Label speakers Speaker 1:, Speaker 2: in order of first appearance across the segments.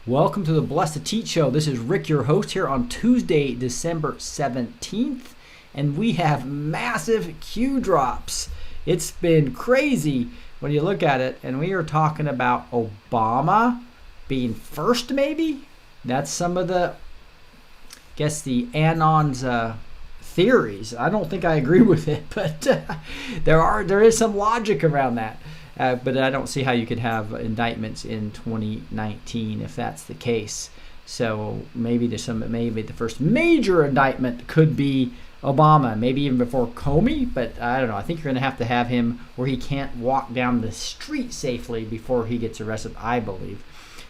Speaker 1: Welcome to the B2T show. This is Rick, your host, here on Tuesday, December 17th, and we have massive Q drops. It's been crazy when you look at it, and we are talking about Obama being first, maybe? That's some of the, the Anon's theories. I don't think I agree with it, but there is some logic around that. But I don't see how you could have indictments in 2019 if that's the case. So maybe the first major indictment could be Obama, maybe even before Comey. But I don't know. I think you're going to have him where he can't walk down the street safely before he gets arrested, I believe.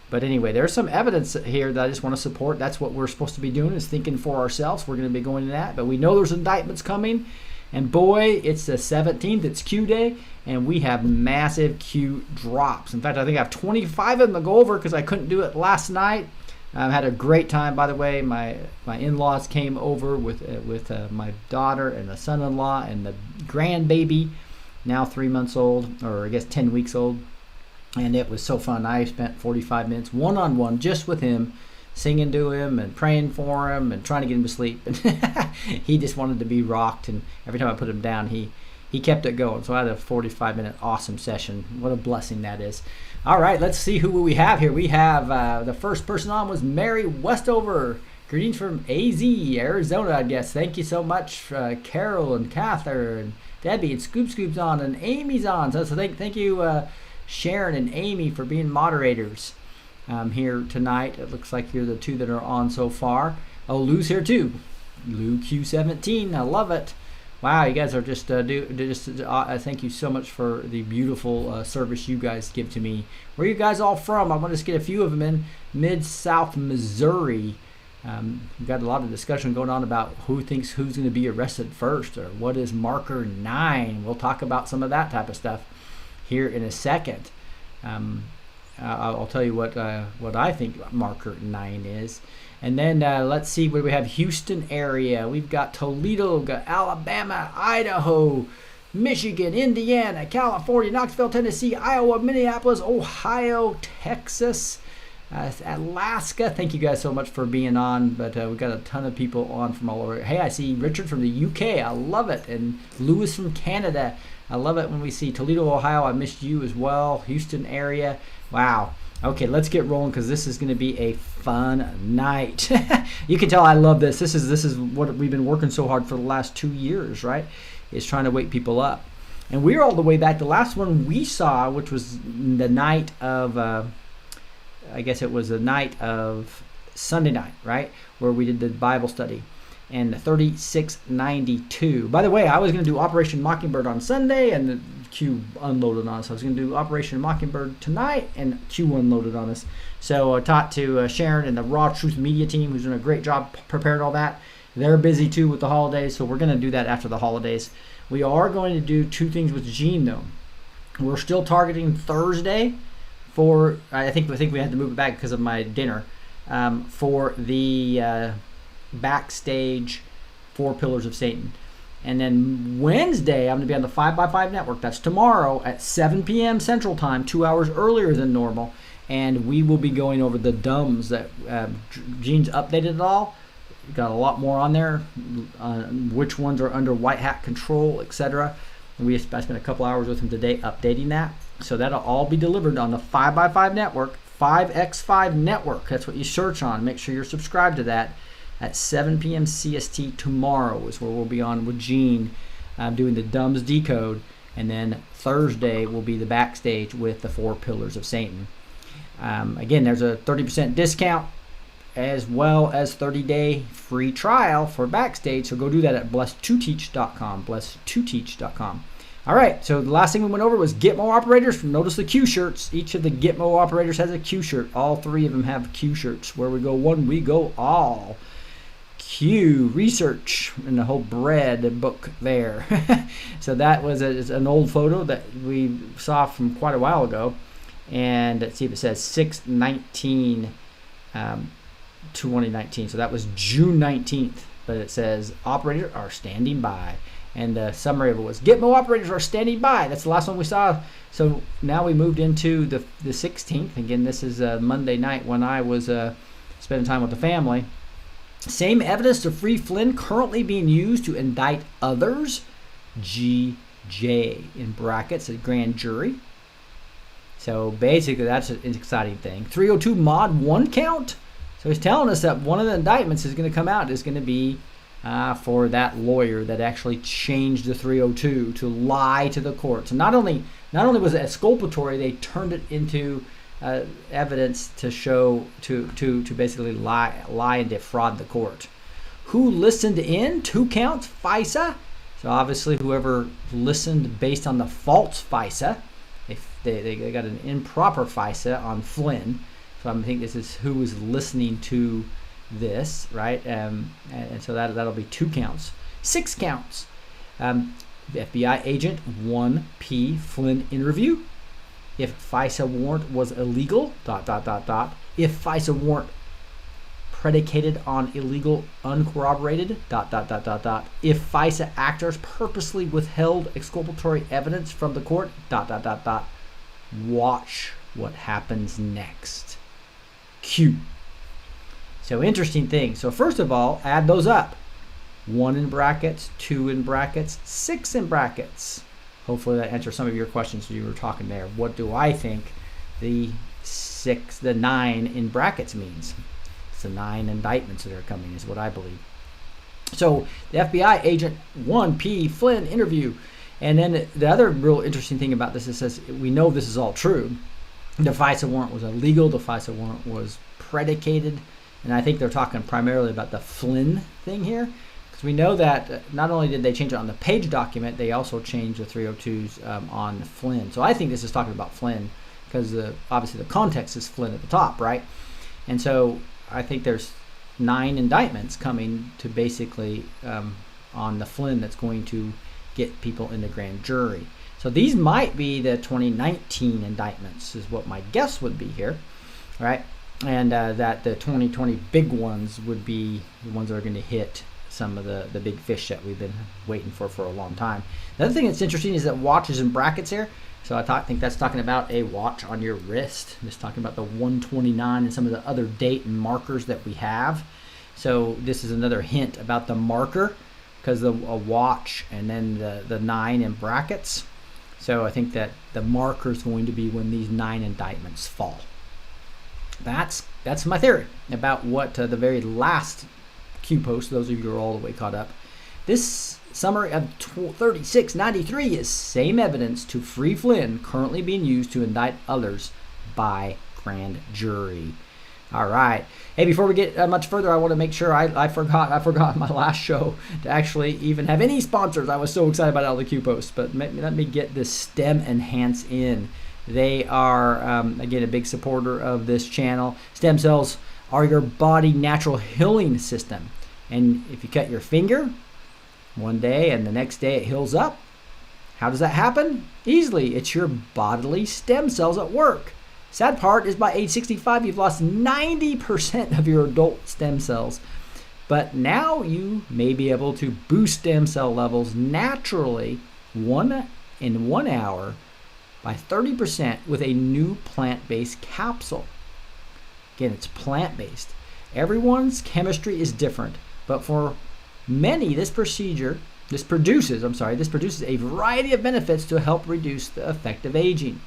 Speaker 1: But anyway, there's some evidence here that I just want to support. That's what we're supposed to be doing, is thinking for ourselves. We're going to be going to that. But we know there's indictments coming. And boy, it's the 17th, it's Q day, and we have massive Q drops. In fact, I think I have 25 of them to go over because I couldn't do it last night. I had a great time, by the way. My in-laws came over with my daughter and the son-in-law and the grandbaby, now 3 months old, or I guess 10 weeks old. And it was so fun. I spent 45 minutes one-on-one just with him, singing to him and praying for him and trying to get him to sleep. And he just wanted to be rocked, and every time I put him down, he kept it going. So I had a 45-minute awesome session. What a blessing that is. All right, let's see who we have here. We have the first person on was Mary Westover. Greetings from AZ, Arizona, I guess. Thank you so much, Carol and Cather and Debbie and Scoop's on and Amy's on. So thank you, Sharon and Amy, for being moderators here tonight. It looks like you're the two that are on so far. Oh, Lou's here too. Lou Q17, I love it. Wow, you guys are just thank you so much for the beautiful service you guys give to me. Where are you guys all from? I want to just get a few of them in. Mid-South Missouri. We've got a lot of discussion going on about who thinks who's going to be arrested first, or what is marker 9. We'll talk about some of that type of stuff here in a second. I'll tell you what I think marker 9 is. And then let's see what we have. Houston area. We've got Toledo, got Alabama, Idaho, Michigan, Indiana, California, Knoxville, Tennessee, Iowa, Minneapolis, Ohio, Texas, Alaska. Thank you guys so much for being on. But we've got a ton of people on from all over. Hey, I see Richard from the UK. I love it. And Lewis from Canada. I love it when we see Toledo, Ohio. I missed you as well. Houston area. Wow. Okay, let's get rolling because this is going to be a fun night. You can tell I love this. This is what we've been working so hard for the last 2 years, right? Is trying to wake people up. And we're all the way back. The last one we saw, which was the night of, I guess it was the night of Sunday night, right? Where we did the Bible study. And 3692. By the way, I was going to do Operation Mockingbird on Sunday, and the Q unloaded on us. I was going to do Operation Mockingbird tonight, and Q unloaded on us. So I talked to Sharon and the Raw Truth Media team, who's doing a great job preparing all that. They're busy too with the holidays, so we're going to do that after the holidays. We are going to do 2 things with Gene, though. We're still targeting Thursday for, I think we had to move it back because of my dinner, for the backstage 4 Pillars of Satan. And then Wednesday, I'm going to be on the 5x5 network. That's tomorrow at 7 p.m. Central Time, 2 hours earlier than normal. And we will be going over the dumbs that Gene's updated it all. We've got a lot more on there, which ones are under white hat control, etc. And I spent a couple hours with him today updating that. So that'll all be delivered on the 5x5 network, 5x5 network. That's what you search on. Make sure you're subscribed to that. At 7 p.m. CST tomorrow is where we'll be on with Gene doing the Dumbs Decode. And then Thursday will be the backstage with the 4 Pillars of Satan. Again, there's a 30% discount as well as 30-day free trial for backstage. So go do that at blessed2teach.com, blessed2teach.com. All right, so the last thing we went over was Gitmo operators. Notice the Q shirts. Each of the Gitmo operators has a Q shirt. All 3 of them have Q shirts. Where we go one, we go all. Q research and the whole bread book there. So that was an old photo that we saw from quite a while ago. And let's see if it says 6/19, 2019. So that was June 19th. But it says operators are standing by. And the summary of it was, Gitmo operators are standing by. That's the last one we saw. So now we moved into the 16th. Again, this is Monday night when I was spending time with the family. Same evidence to free Flynn currently being used to indict others. GJ in brackets, a grand jury. So basically that's an exciting thing. 302 mod 1 count. So he's telling us that one of the indictments is going to come out is going to be for that lawyer that actually changed the 302 to lie to the court. So not only was it exculpatory, they turned it into evidence to show to basically lie and defraud the court. Who listened in? 2 counts, FISA. So obviously whoever listened based on the false FISA, they got an improper FISA on Flynn. So I think this is who was listening to this, right? And so that'll be 2 counts. 6 counts. The FBI agent 1P Flynn interview. If FISA warrant was illegal, ... If FISA warrant predicated on illegal uncorroborated ... If FISA actors purposely withheld exculpatory evidence from the court ... Watch what happens next. Q. So interesting thing. So first of all, add those up. 1 in brackets, 2 in brackets, 6 in brackets. Hopefully that answers some of your questions you were talking there. What do I think the 9 in brackets means? It's the 9 indictments that are coming is what I believe. So the FBI agent 1P Flynn interview. And then the other real interesting thing about this is it says we know this is all true. The FISA warrant was illegal. The FISA warrant was predicated. And I think they're talking primarily about the Flynn thing here. Because we know that not only did they change it on the page document, they also changed the 302s on Flynn. So I think this is talking about Flynn because obviously the context is Flynn at the top, right? And so I think there's 9 indictments coming to basically on the Flynn that's going to get people in the grand jury. So these might be the 2019 indictments is what my guess would be here, right? And that the 2020 big ones would be the ones that are going to hit some of the big fish that we've been waiting for a long time. The other thing that's interesting is that watch is in brackets here. So I think that's talking about a watch on your wrist. Just talking about the 129 and some of the other date and markers that we have. So this is another hint about the marker because a watch and then the 9 in brackets. So I think that the marker is going to be when these 9 indictments fall. That's my theory about what the very last Q post, those of you who are all the way caught up. This summary of 3693 is same evidence to free Flynn currently being used to indict others by grand jury. All right. Hey, before we get much further, I want to make sure I forgot my last show to actually even have any sponsors. I was so excited about all the Q posts, but let me get this Stem Enhance in. They are, again, a big supporter of this channel. Stem cells are your body natural healing system. And if you cut your finger one day and the next day it heals up, how does that happen? Easily. It's your bodily stem cells at work. Sad part is by age 65, you've lost 90% of your adult stem cells. But now you may be able to boost stem cell levels naturally in 1 hour by 30% with a new plant-based capsule. Again, it's plant-based. Everyone's chemistry is different, but for many, this produces a variety of benefits to help reduce the effect of aging.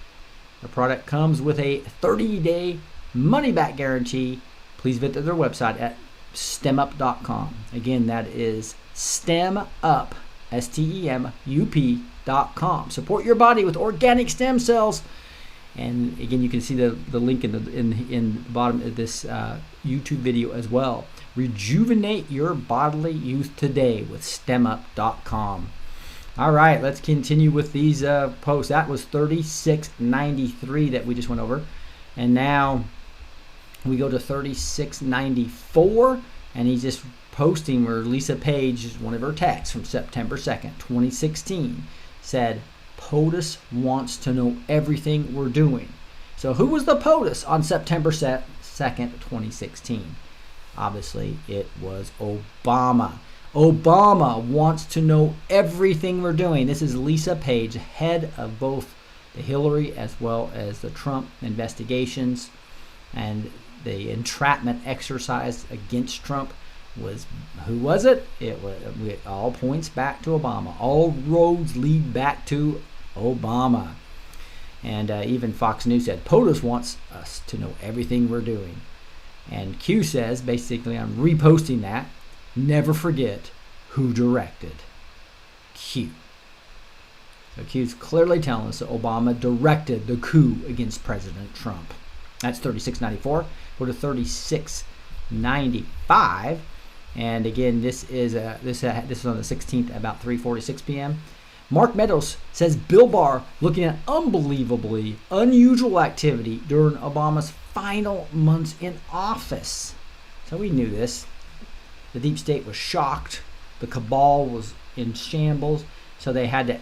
Speaker 1: The product comes with a 30-day money-back guarantee. Please visit their website at stemup.com. Again, that is stemup, STEMUP.com. Support your body with organic stem cells. And again, you can see the link in the bottom of this YouTube video as well. Rejuvenate your bodily youth today with stemup.com. All right, let's continue with these posts. That was 3693 that we just went over. And now we go to 3694, and he's just posting where Lisa Page, one of her texts from September 2nd, 2016, said, POTUS wants to know everything we're doing. So who was the POTUS on September 2nd, 2016? Obviously, it was Obama. Obama wants to know everything we're doing. This is Lisa Page, head of both the Hillary as well as the Trump investigations. And the entrapment exercise against Trump was, who was it? It all points back to Obama. All roads lead back to Obama. And even Fox News said, POTUS wants us to know everything we're doing. And Q says, basically, I'm reposting that. Never forget who directed Q. So Q's clearly telling us that Obama directed the coup against President Trump. That's 3694. Go to 3695. And again, this is on the 16th, about 3:46 p.m. Mark Meadows says Bill Barr looking at unbelievably unusual activity during Obama's final months in office. So we knew this. The deep state was shocked. The cabal was in shambles. So they had to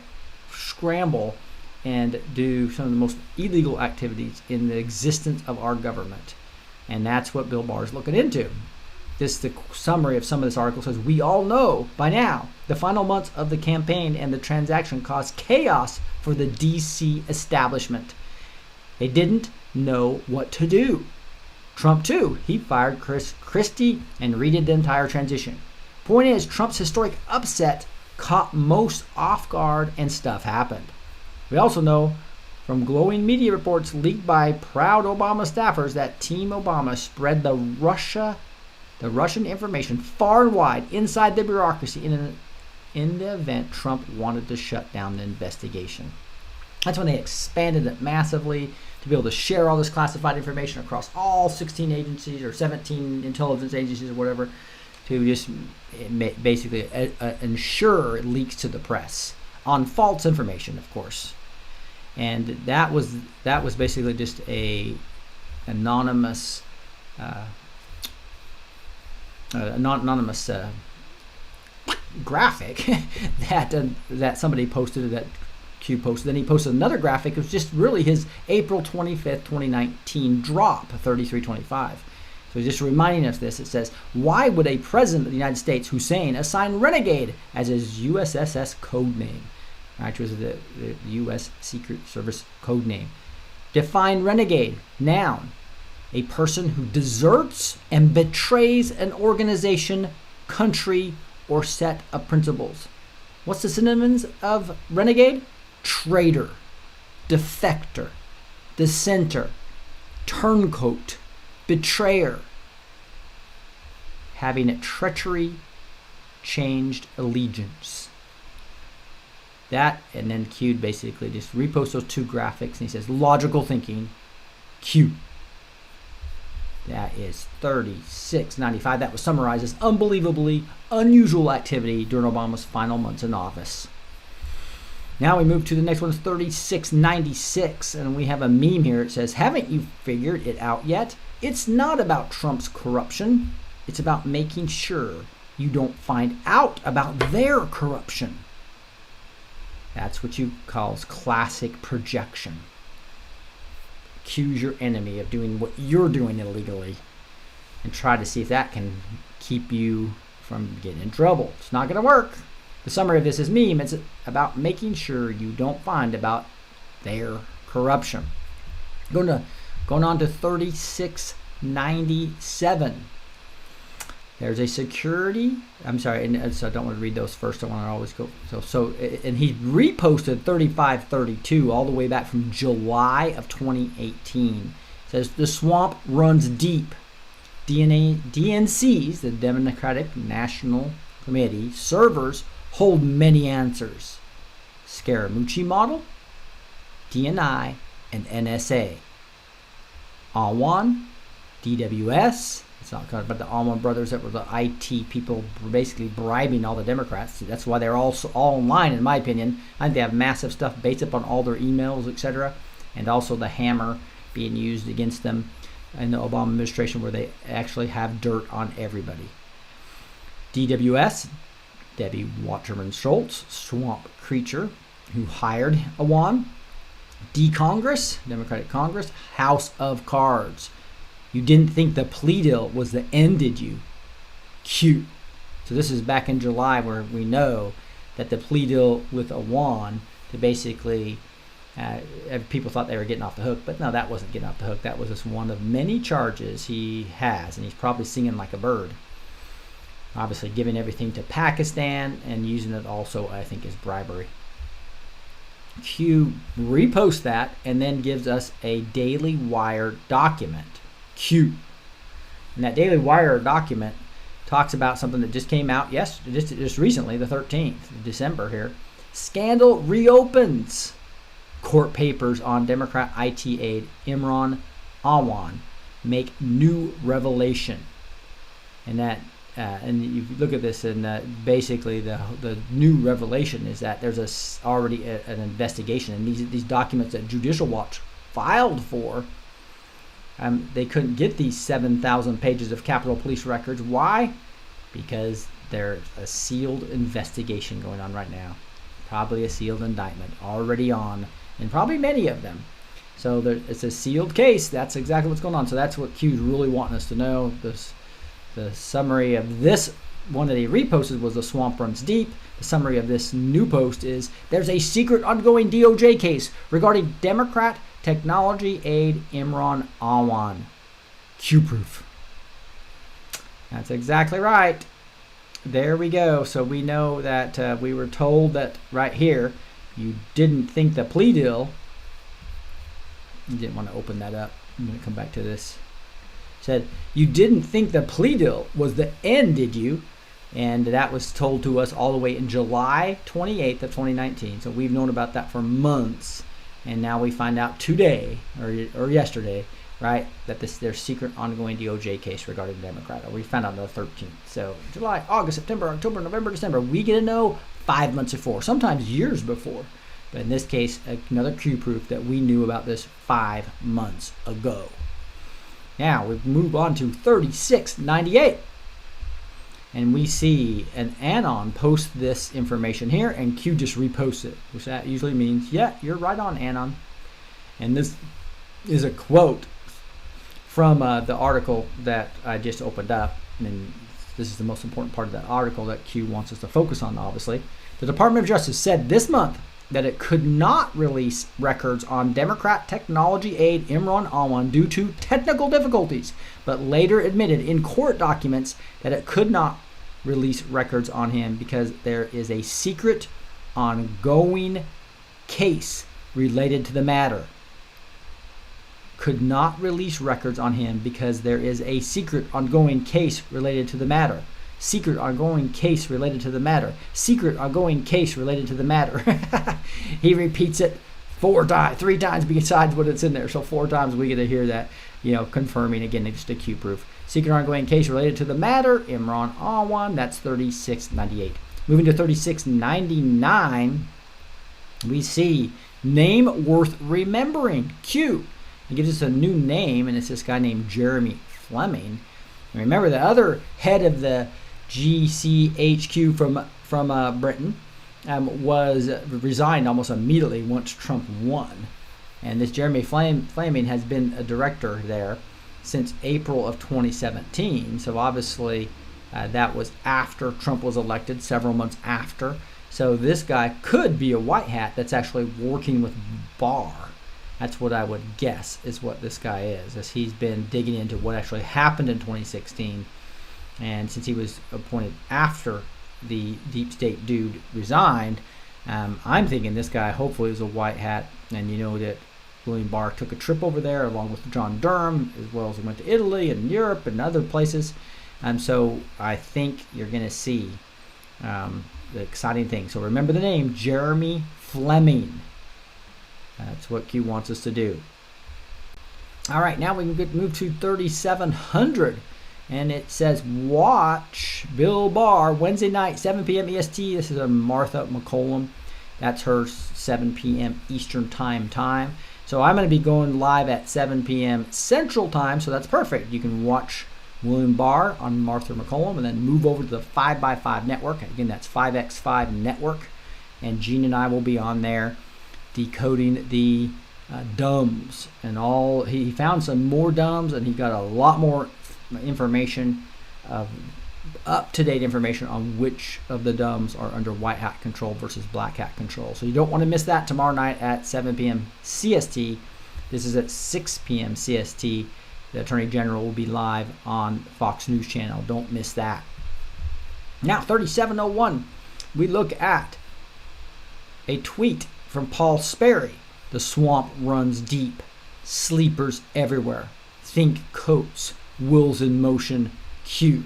Speaker 1: scramble and do some of the most illegal activities in the existence of our government. And that's what Bill Barr is looking into. The summary of some of this article says, we all know by now the final months of the campaign and the transaction caused chaos for the D.C. establishment. They didn't know what to do. Trump, too, he fired Chris Christie and redid the entire transition. Point is, Trump's historic upset caught most off guard and stuff happened. We also know from glowing media reports leaked by proud Obama staffers that Team Obama spread the Russian information far and wide inside the bureaucracy in the event Trump wanted to shut down the investigation. That's when they expanded it massively to be able to share all this classified information across all 16 agencies or 17 intelligence agencies or whatever, to just basically ensure it leaks to the press on false information, of course. And that was basically just a anonymous graphic that somebody posted, that Q posted. Then he posted another graphic. It was just really his April 25th, 2019 drop, 3325. So he's just reminding us this. It says, why would a president of the United States, Hussein, assign Renegade as his USSS code name? Which was the U.S. Secret Service code name. Define renegade. Noun. A person who deserts and betrays an organization, country, or set of principles. What's the synonyms of renegade? Traitor, defector, dissenter, turncoat, betrayer. Having a treachery, changed allegiance. That, and then Q basically just reposts those two graphics, and he says, logical thinking, Q. That is 3695. That was summarized as unbelievably unusual activity during Obama's final months in office. Now we move to the next one, 3696, and we have a meme here. It says, haven't you figured it out yet? It's not about Trump's corruption. It's about making sure you don't find out about their corruption. That's what you call classic projection. Accuse your enemy of doing what you're doing illegally and try to see if that can keep you from getting in trouble. It's not going to work. The summary of this is meme. It's about making sure you don't find about their corruption. Going on to 3697. There's a security. I'm sorry, and so I don't want to read those first. I want to always go. And he reposted 3532 all the way back from July of 2018. It says the swamp runs deep. DNC's, the Democratic National Committee, servers hold many answers. Scaramucci model, DNI, and NSA. Alwan, DWS. It's not about the Allman brothers that were the IT people basically bribing all the Democrats. That's why they're all online, in my opinion. I think they have massive stuff based upon all their emails, etc. And also the hammer being used against them in the Obama administration, where they actually have dirt on everybody. DWS, Debbie Waterman Schultz, swamp creature, who hired Awan. D-Congress, Democratic Congress, House of Cards. You didn't think the plea deal was the end, did you? Cute. So this is back in July, where we know that the plea deal with Awan to basically, people thought they were getting off the hook, but no, that wasn't getting off the hook. That was just one of many charges he has, and he's probably singing like a bird. Obviously giving everything to Pakistan and using it also, I think, as bribery. Q reposts that and then gives us a Daily Wire document. Q. And that Daily Wire document talks about something that just came out just recently, the 13th of December here. Scandal reopens. Court papers on Democrat IT aide Imran Awan make new revelation. And that and you look at this, and basically the new revelation is that there's already an investigation, and these documents that Judicial Watch filed for, they couldn't get these 7,000 pages of Capitol Police records. Why? Because there's a sealed investigation going on right now, probably a sealed indictment already on, and probably many of them. So it's a sealed case. That's exactly what's going on. So that's what Q's really wanting us to know. The summary of this one that he reposted was "The swamp runs deep." The summary of this new post is, there's a secret ongoing DOJ case regarding Democrat technology aide Imran Awan. Q-proof. That's exactly right. There we go. So we know that we were told that right here, you didn't think the plea deal. You didn't want to open that up. I'm going to come back to this. Said, you didn't think the plea deal was the end, did you? And that was told to us all the way in July 28th of 2019. So we've known about that for months. And now we find out today, or yesterday, right, that there's secret ongoing DOJ case regarding the Democrat. Or we found out on the 13th. So July, August, September, October, November, December. We get to know 5 months before, sometimes years before. But in this case, another Q proof that we knew about this 5 months ago. Now we move on to 3698. And we see an Anon post this information here, and Q just reposts it, which that usually means, yeah, you're right on, Anon. And this is a quote from the article that I just opened up. And this is the most important part of that article that Q wants us to focus on, obviously. The Department of Justice said this month that it could not release records on Democrat technology aide Imran Awan due to technical difficulties, but later admitted in court documents that it could not release records on him because there is a secret ongoing case related to the matter. Could not release records on him because there is a secret ongoing case related to the matter. Secret ongoing case related to the matter. Secret ongoing case related to the matter. He repeats it 3 times besides what it's in there. So 4 times we get to hear that, confirming again, just a Q proof. Secret ongoing case related to the matter. Imran Awan. That's 3698. Moving to 3699, we see name worth remembering. Q. It gives us a new name, and it's this guy named Jeremy Fleming. And remember, the other head of the GCHQ from Britain was resigned almost immediately once Trump won. And this Jeremy Fleming has been a director there since April of 2017. So obviously that was after Trump was elected, several months after. So this guy could be a white hat that's actually working with Barr. That's what I would guess is what this guy is, as he's been digging into what actually happened in 2016. And since he was appointed after the deep state dude resigned, I'm thinking this guy hopefully is a white hat. And you know that William Barr took a trip over there along with John Durham, as well as he went to Italy and Europe and other places. So I think you're going to see the exciting thing. So remember the name, Jeremy Fleming. That's what Q wants us to do. All right, now we can move to 3700. And it says, watch Bill Barr Wednesday night, 7 p.m. EST. This is a Martha McCollum. That's her 7 p.m. Eastern time. So I'm going to be going live at 7 p.m. Central time, so that's perfect. You can watch William Barr on Martha McCollum and then move over to the 5x5 network. Again, that's 5x5 network. And Gene and I will be on there decoding the dumbs and all. He found some more dumbs, and he got a lot more information of up-to-date information on which of the DUMs are under white hat control versus black hat control. So you don't want to miss that tomorrow night at 7 p.m. CST. This is at 6 p.m. CST. The Attorney General will be live on Fox News Channel. Don't miss that. Now, 3701, we look at a tweet from Paul Sperry. The swamp runs deep. Sleepers everywhere. Think coats. Wills in motion. Q.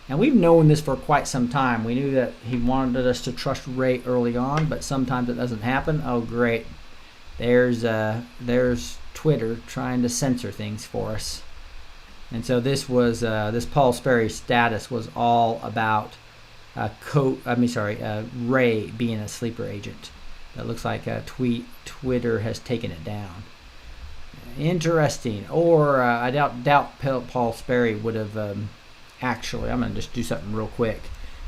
Speaker 1: And we've known this for quite some time. We knew that he wanted us to trust Ray early on, but sometimes it doesn't happen. Oh, great. There's Twitter trying to censor things for us. And so this was this Paul Sperry status was all about Ray being a sleeper agent. It looks like Twitter has taken it down. Interesting. Or I doubt Paul Sperry would have actually. I'm going to just do something real quick.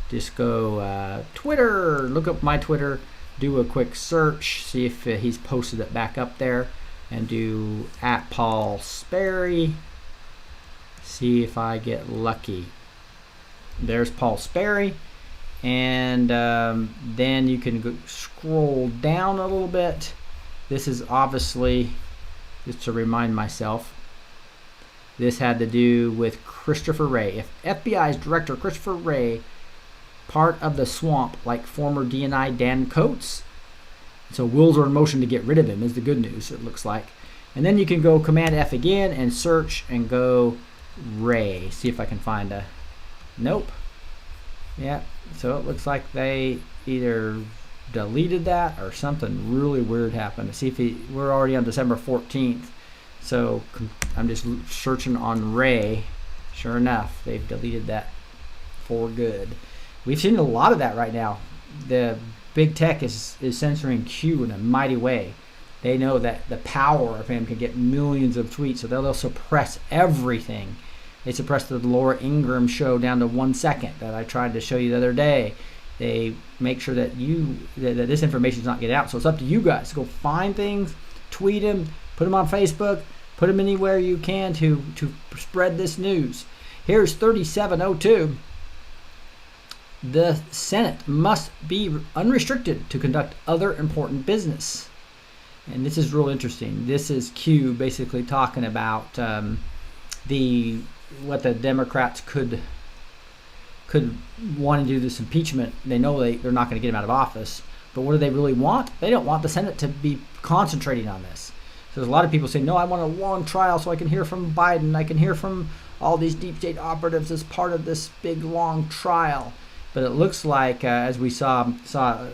Speaker 1: Just go Twitter, look up my Twitter, do a quick search, see if he's posted it back up there, and do @Paul Sperry. See if I get lucky. There's Paul Sperry. And then you can scroll down a little bit. This is obviously, just to remind myself, this had to do with Christopher Wray. If FBI's Director Christopher Wray part of the swamp like former DNI Dan Coates? So wills are in motion to get rid of him is the good news, it looks like. And then you can go Command F again and search and go Ray. See if I can find a... Nope. Yeah, so it looks like they either deleted that or something really weird happened. See if we're already on December 14th. So I'm just searching on Ray. Sure enough, they've deleted that for good. We've seen a lot of that right now. The big tech is censoring Q in a mighty way. They know that the power of him can get millions of tweets, so they'll suppress everything. They suppressed the Laura Ingraham show down to 1 second that I tried to show you the other day. They make sure that that this information does not get out. So it's up to you guys to go find things, tweet them, put them on Facebook, put them anywhere you can to spread this news. Here's 3702. The Senate must be unrestricted to conduct other important business. And this is real interesting. This is Q basically talking about what the Democrats could want to do this impeachment. They know they're not going to get him out of office. But what do they really want? They don't want the Senate to be concentrating on this. So there's a lot of people saying, no, I want a long trial so I can hear from Biden. I can hear from all these deep state operatives as part of this big, long trial. But it looks like, as we saw that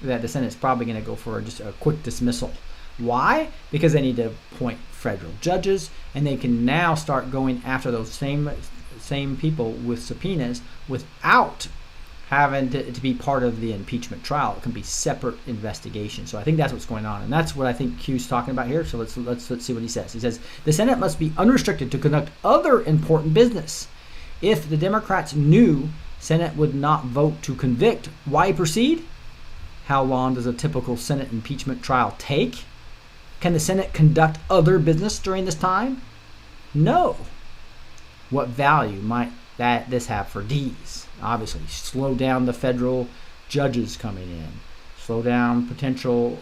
Speaker 1: the Senate's probably going to go for just a quick dismissal. Why? Because they need to appoint federal judges, and they can now start going after those same people with subpoenas without having to be part of the impeachment trial. It can be separate investigation. So I think that's what's going on, and that's what I think Q's talking about here. So let's see what he says. He says the Senate must be unrestricted to conduct other important business. If the Democrats knew Senate would not vote to convict, why proceed? How long does a typical Senate impeachment trial take? Can the Senate conduct other business during this time? No. What value might this have for D's? Obviously, slow down the federal judges coming in, slow down potential,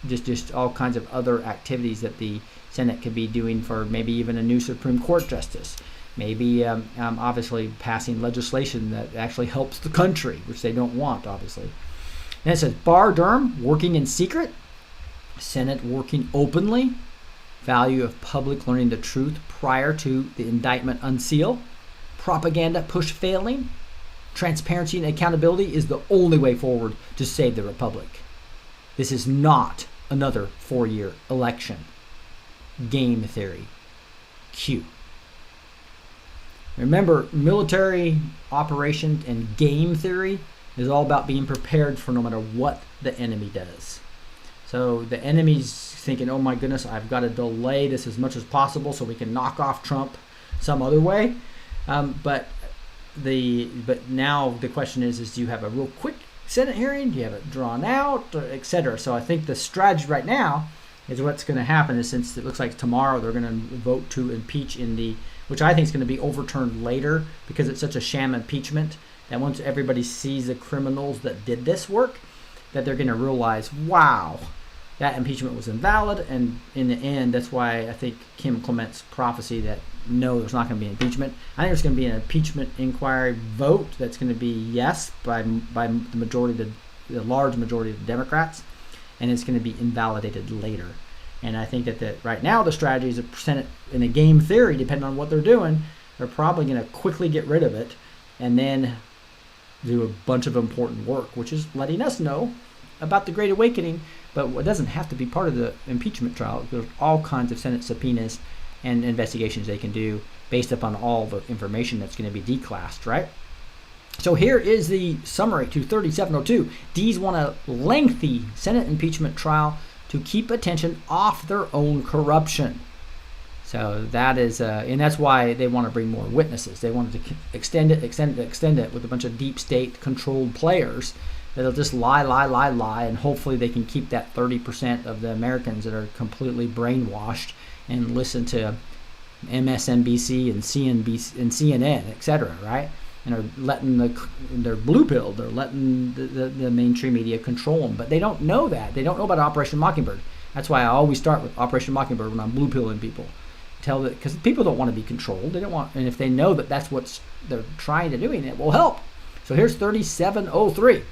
Speaker 1: just all kinds of other activities that the Senate could be doing for maybe even a new Supreme Court justice. Maybe obviously passing legislation that actually helps the country, which they don't want, obviously. And it says, Bar Durham working in secret, Senate working openly, value of public learning the truth prior to the indictment unseal, propaganda push failing, transparency and accountability is the only way forward to save the republic. This is not another 4-year election. Game theory. Q. Remember, military operations and game theory is all about being prepared for no matter what the enemy does. So the enemy's thinking, oh my goodness, I've got to delay this as much as possible so we can knock off Trump some other way. But now the question is do you have a real quick Senate hearing? Do you have it drawn out, etc.? So I think the strategy right now is what's going to happen is, since it looks like tomorrow they're going to vote to impeach in the which I think is going to be overturned later because it's such a sham impeachment that once everybody sees the criminals that did this work, that they're going to realize, wow, that impeachment was invalid. And in the end, that's why I think Kim Clement's prophecy that no, there's not going to be impeachment. I think there's going to be an impeachment inquiry vote that's going to be yes by the majority of the large majority of the Democrats, and it's going to be invalidated later. And I think that right now the strategy is to present it in a game theory, depending on what they're doing. They're probably going to quickly get rid of it and then do a bunch of important work, which is letting us know about the Great Awakening. But it doesn't have to be part of the impeachment trial. There's all kinds of Senate subpoenas and investigations they can do based upon all the information that's going to be declassed, right? So here is the summary to 3702. D's want a lengthy Senate impeachment trial to keep attention off their own corruption. So that is, and that's why they want to bring more witnesses. They wanted to extend it with a bunch of deep state controlled players that'll just lie, and hopefully they can keep that 30% of the Americans that are completely brainwashed and listen to MSNBC and CNBC and CNN, etc., right? And are letting they're blue pilled. They're letting the mainstream media control them, but they don't know that. They don't know about Operation Mockingbird. That's why I always start with Operation Mockingbird when I'm blue pilling people. Because people don't want to be controlled. They don't want, and if they know that that's what they're trying to do, it will help. So here's 3703.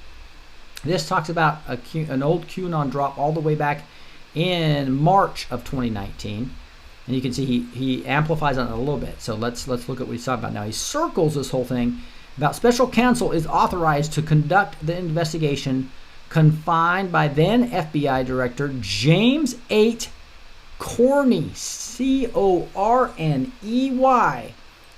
Speaker 1: This talks about an old QAnon drop all the way back in March of 2019. And you can see he amplifies on it a little bit. So let's look at what he's talking about now. He circles this whole thing about special counsel is authorized to conduct the investigation confined by then FBI Director James 8 Corney, Corney,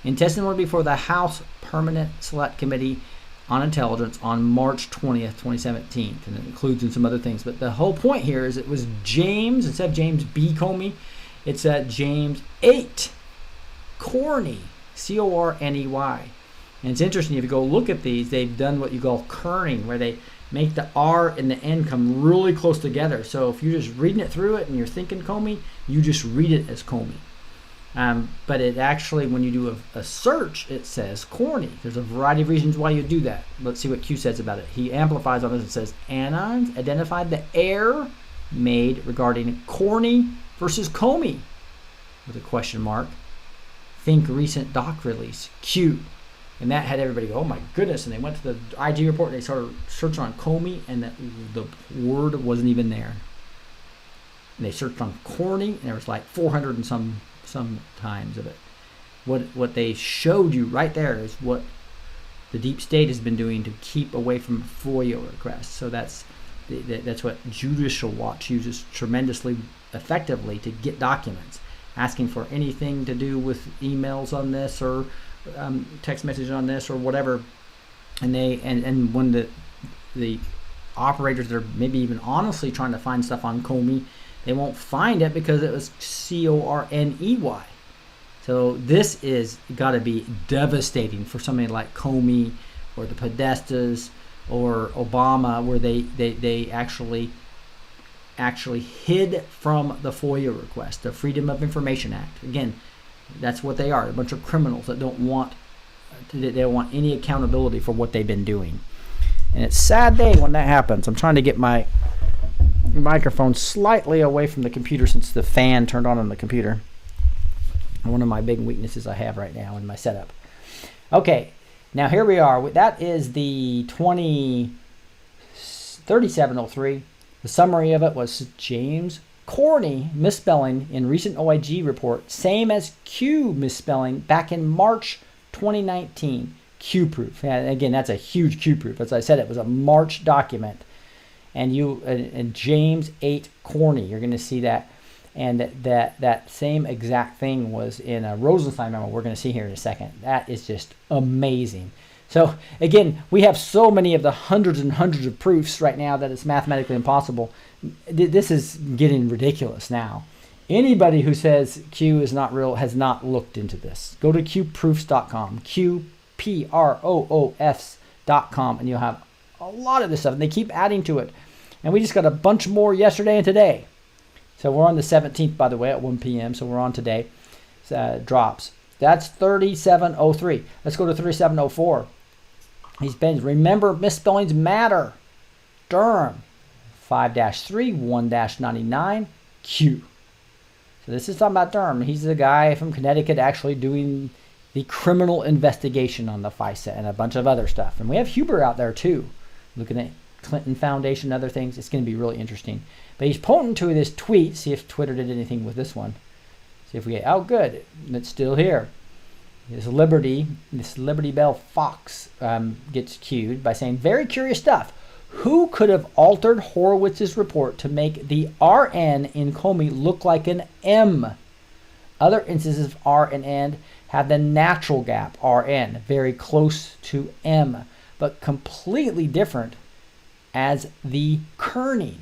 Speaker 1: in testimony before the House Permanent Select Committee on Intelligence on March 20th, 2017. And it includes in some other things. But the whole point here is it was James, instead of James B. Comey, it's James 8 Corney, Corney. And it's interesting, if you go look at these, they've done what you call kerning, where they make the R and the N come really close together. So if you're just reading it through it and you're thinking Comey, you just read it as Comey. But it actually, when you do a search, it says Corney. There's a variety of reasons why you do that. Let's see what Q says about it. He amplifies on this and says, Anons identified the error made regarding Corney versus Comey, with a question mark. Think recent doc release, Q. And that had everybody go, oh my goodness. And they went to the IG report and they started searching on Comey, and the word wasn't even there. And they searched on Corney, and there was like 400 and some times of it. What they showed you right there is what the deep state has been doing to keep away from FOIA requests. So that's what Judicial Watch uses tremendously effectively to get documents, asking for anything to do with emails on this or text message on this or whatever. And when the operators that are maybe even honestly trying to find stuff on Comey, they won't find it because it was Corney. So this is got to be devastating for somebody like Comey or the Podestas or Obama, where they actually hid from the FOIA request, the Freedom of Information Act. Again, that's what they are, a bunch of criminals that don't want any accountability for what they've been doing. And it's a sad day when that happens. I'm trying to get my microphone slightly away from the computer since the fan turned on the computer. One of my big weaknesses I have right now in my setup. Okay, now here we are. That is the 3703. The summary of it was James Corney misspelling in recent OIG report, same as Q misspelling back in March 2019. Q proof. And again, that's a huge Q proof. As I said, it was a March document. And James 8 Corney, you're going to see that. And that same exact thing was in a Rosenstein memo we're going to see here in a second. That is just amazing. So again, we have so many of the hundreds and hundreds of proofs right now that it's mathematically impossible. This is getting ridiculous now. Anybody who says Q is not real has not looked into this. Go to qproofs.com, QPROOFs.com, and you'll have a lot of this stuff. And they keep adding to it. And we just got a bunch more yesterday and today. So we're on the 17th, by the way, at 1 p.m. So we're on today. Drops. That's 3703. Let's go to 3704. He's been, remember, misspellings matter. Durham, 5-3, 1-99, Q. So this is talking about Durham. He's the guy from Connecticut actually doing the criminal investigation on the FISA and a bunch of other stuff. And we have Huber out there too, looking at Clinton Foundation, other things. It's going to be really interesting. But he's pointing to this tweet. See if Twitter did anything with this one. See if we get, oh good, it's still here. This Liberty Bell Fox gets cued by saying, very curious stuff. Who could have altered Horowitz's report to make the RN in Comey look like an M? Other instances of R and N have the natural gap, RN, very close to M, but completely different as the kerning.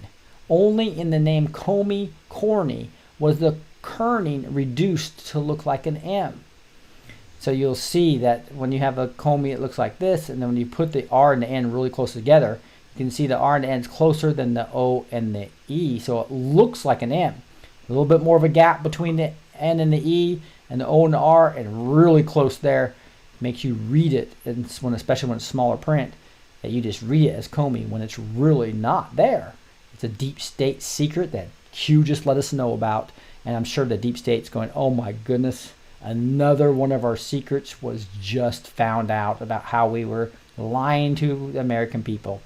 Speaker 1: Only in the name Comey Corney was the kerning reduced to look like an M. So you'll see that when you have a Comey, it looks like this, and then when you put the R and the N really close together, you can see the R and the N is closer than the O and the E, so it looks like an M. A little bit more of a gap between the N and the E, and the O and the R, and really close there. Makes you read it, and especially when it's smaller print, that you just read it as Comey when it's really not there. It's a deep state secret that Q just let us know about, and I'm sure the deep state's going, oh my goodness, another one of our secrets was just found out about how we were lying to the American people.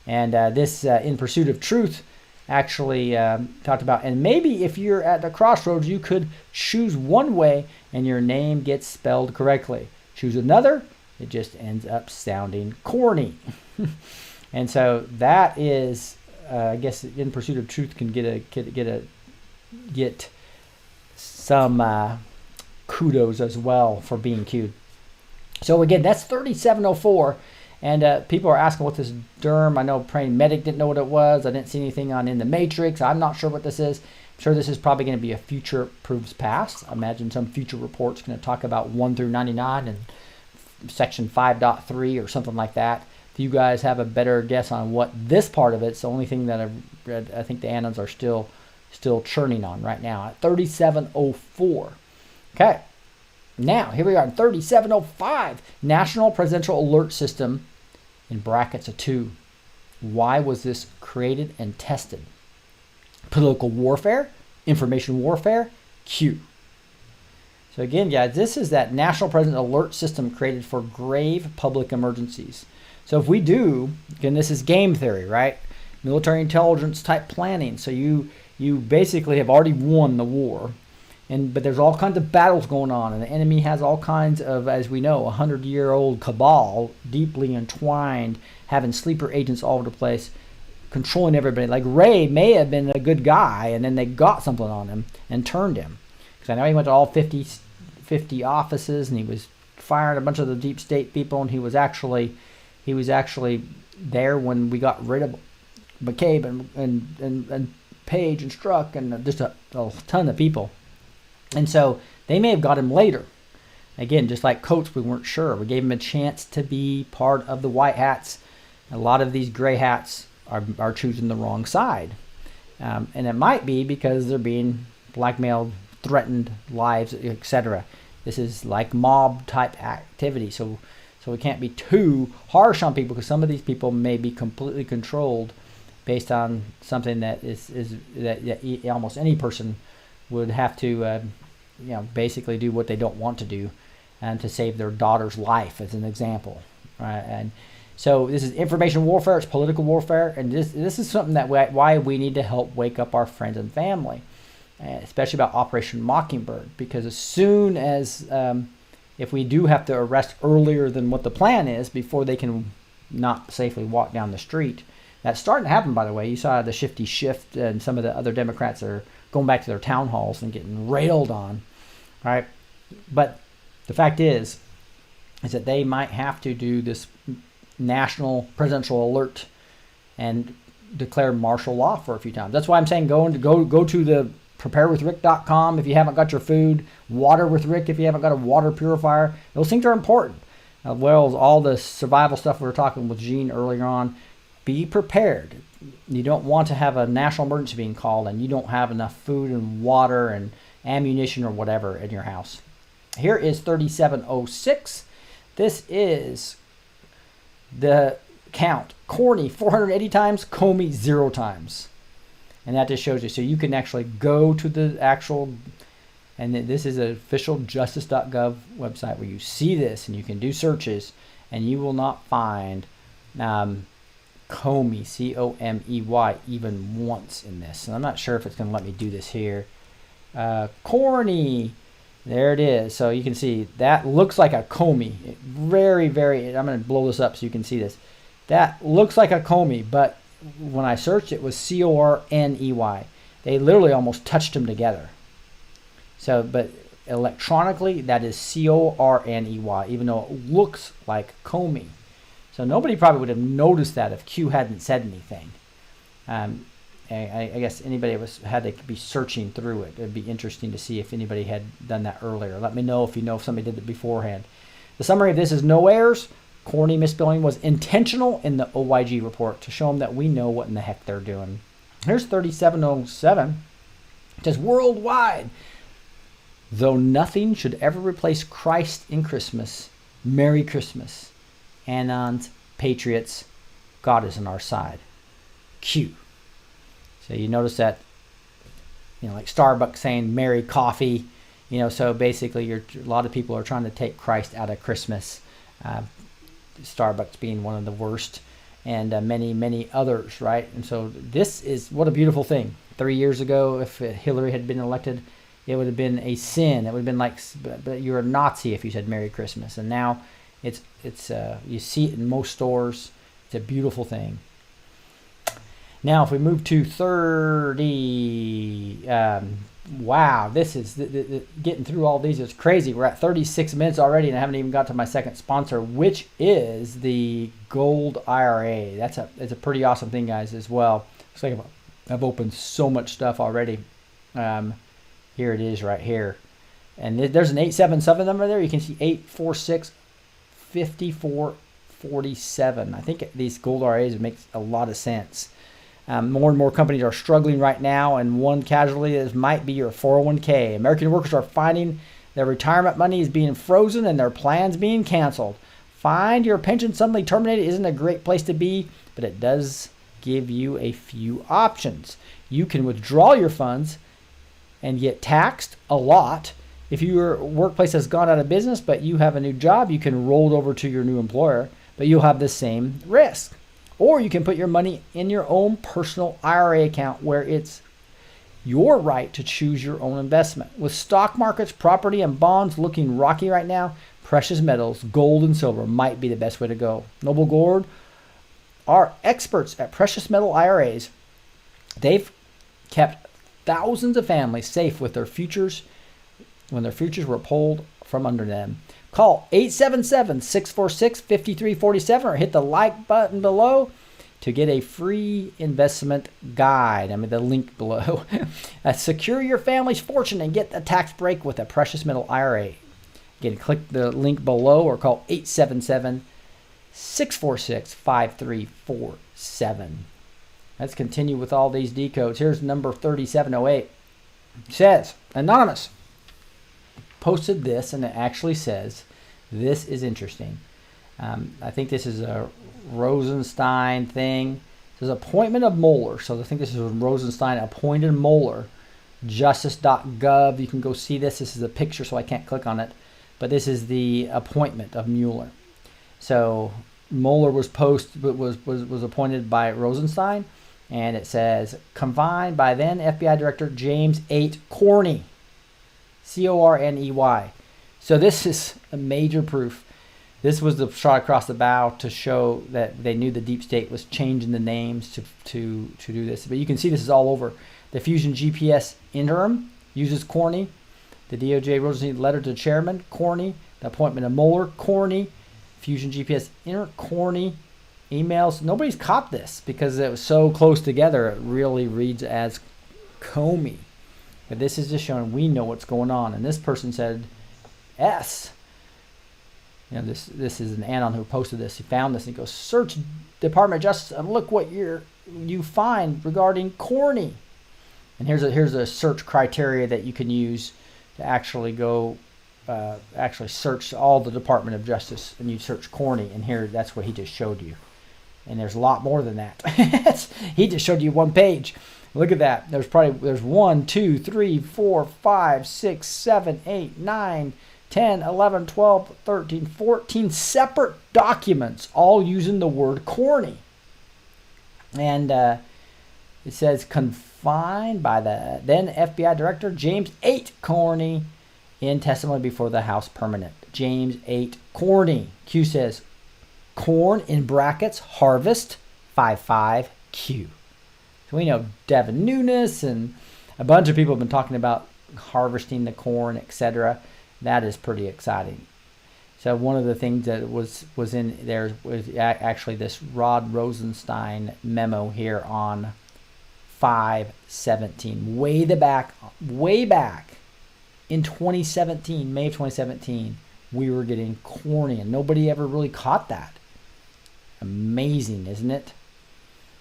Speaker 1: And this In Pursuit of Truth actually talked about, and maybe if you're at the crossroads, you could choose one way and your name gets spelled correctly. Choose another, it just ends up sounding corny. And so that is, I guess, In Pursuit of Truth can get some kudos as well for being cued. So again, that's 3704. And people are asking what this Durham, I know Praying Medic didn't know what it was. I didn't see anything on In the Matrix. I'm not sure what this is. I'm sure this is probably going to be a future proves past. I imagine some future report's going to talk about 1 through 99 and section 5.3 or something like that. If you guys have a better guess on what this part of it's the only thing that I've read, I think the annals are still churning on right now at 3704. Okay. Now, here we are in 3705. National Presidential Alert System, in brackets a 2. Why was this created and tested? Political warfare, information warfare, Q. So again, guys, this is that National Presidential Alert System created for grave public emergencies. So if we do, again, this is game theory, right? Military intelligence type planning. So you basically have already won the war. But there's all kinds of battles going on, and the enemy has all kinds of, as we know, 100-year-old cabal, deeply entwined, having sleeper agents all over the place, controlling everybody. Like Ray may have been a good guy, and then they got something on him and turned him. Because I know he went to all 50 offices, and he was firing a bunch of the deep state people, and he was actually there when we got rid of McCabe and Page and Strzok and just a ton of people. And so they may have got him later. Again, just like Coates, we weren't sure. We gave him a chance to be part of the white hats. A lot of these gray hats are choosing the wrong side. And it might be because they're being blackmailed, threatened, lives, etc. This is like mob type activity. So we can't be too harsh on people, because some of these people may be completely controlled based on something that that almost any person would have to, basically do what they don't want to do, and to save their daughter's life, as an example, right? And so this is information warfare. It's political warfare, and this is something that why we need to help wake up our friends and family, especially about Operation Mockingbird, because as soon as if we do have to arrest earlier than what the plan is, before they can not safely walk down the street. That's starting to happen, by the way. You saw the shifty shift, and some of the other Democrats are going back to their town halls and getting railed on, right? But the fact is that they might have to do this national presidential alert and declare martial law for a few times. That's why I'm saying go to the preparewithrick.com if you haven't got your food, water with Rick if you haven't got a water purifier. Those things are important, as well as all the survival stuff we were talking with Gene earlier on. Be prepared. You don't want to have a national emergency being called and you don't have enough food and water and ammunition or whatever in your house. Here is 3706. This is the count. Corny 480 times, Comey 0 times. And that just shows you. So you can actually go to the actual, and this is an official justice.gov website where you see this and you can do searches, and you will not find Comey, C-O-M-E-Y, even once in this. And I'm not sure if it's going to let me do this here. Corny. There it is. So you can see that looks like a Comey. Very, very, I'm going to blow this up so you can see this. That looks like a Comey, but when I searched, it was C-O-R-N-E-Y. They literally almost touched them together. So, but electronically, that is C-O-R-N-E-Y, even though it looks like Comey. So nobody probably would have noticed that if Q hadn't said anything. I guess anybody had to be searching through it. It'd be interesting to see if anybody had done that earlier. Let me know if you know if somebody did it beforehand. The summary of this is no errors. Corny misspelling was intentional in the OYG report to show them that we know what in the heck they're doing. Here's 3707. It says worldwide, though nothing should ever replace Christ in Christmas, Merry Christmas. Anons, patriots, God is on our side. Q. So you notice that, like Starbucks saying Merry Coffee, so basically a lot of people are trying to take Christ out of Christmas. Starbucks being one of the worst, and many, many others, right? And so this is, what a beautiful thing. 3 years ago, if Hillary had been elected, it would have been a sin. It would have been like, but you're a Nazi if you said Merry Christmas. And now it's you see it in most stores. It's a beautiful thing. Now, if we move to 30, wow, this is getting through all these is crazy. We're at 36 minutes already, and I haven't even got to my second sponsor, which is the Gold IRA. It's a pretty awesome thing, guys, as well. Looks like I've opened so much stuff already. Here it is right here. And there's an 877 number there. You can see 846-5447. I think these Gold IRAs makes a lot of sense. More and more companies are struggling right now, and one casualty is might be your 401k. American workers are finding their retirement money is being frozen and their plans being canceled. Find your pension suddenly terminated isn't a great place to be, but it does give you a few options. You can withdraw your funds and get taxed a lot. If your workplace has gone out of business but you have a new job, you can roll it over to your new employer, but you'll have the same risk. Or you can put your money in your own personal IRA account where it's your right to choose your own investment. With stock markets, property, and bonds looking rocky right now, precious metals, gold and silver might be the best way to go. Noble Gold are experts at precious metal IRAs. They've kept thousands of families safe with their futures when their futures were pulled from under them. Call 877-646-5347 or hit the like button below to get a free investment guide. The link below. Secure your family's fortune and get a tax break with a precious metal IRA. Again, click the link below or call 877-646-5347. Let's continue with all these decodes. Here's number 3708. It says, Anonymous posted this, and it actually says, this is interesting. I think this is a Rosenstein thing. It says appointment of Mueller. So I think this is Rosenstein appointed Mueller. Justice.gov. You can go see this. This is a picture, so I can't click on it. But this is the appointment of Mueller. So Mueller was appointed by Rosenstein, and it says confined by then FBI Director James 8 Corney. Corney. So this is a major proof. This was the shot across the bow to show that they knew the deep state was changing the names to do this. But you can see this is all over. The Fusion GPS interim uses Corney. The DOJ Rosenstein letter to chairman, Corney. The appointment of Mueller, Corney. Fusion GPS interim, Corney. Emails. Nobody's caught this because it was so close together. It really reads as Comey. But this is just showing we know what's going on. And this person said S. This is an anon who posted this. He found this and he goes, search Department of Justice and look what you find regarding Corney. And here's a search criteria that you can use to actually go actually search all the Department of Justice and you search corny, and here that's what he just showed you. And there's a lot more than that. He just showed you one page. Look at that. There's 1, 2, 3, 4, 5, 6, 7, 8, 9, 10, 11, 12, 13, 14 separate documents, all using the word corny. And it says confined by the then FBI Director James 8 Corney in testimony before the House Permanent. James 8 Corney. Q says corn in brackets harvest 55Q. So we know Devin Nunes and a bunch of people have been talking about harvesting the corn, etc. That is pretty exciting. So one of the things that was in there was actually this Rod Rosenstein memo here on 5/17, way back in 2017, May of 2017, we were getting corny, and nobody ever really caught that. Amazing, isn't it?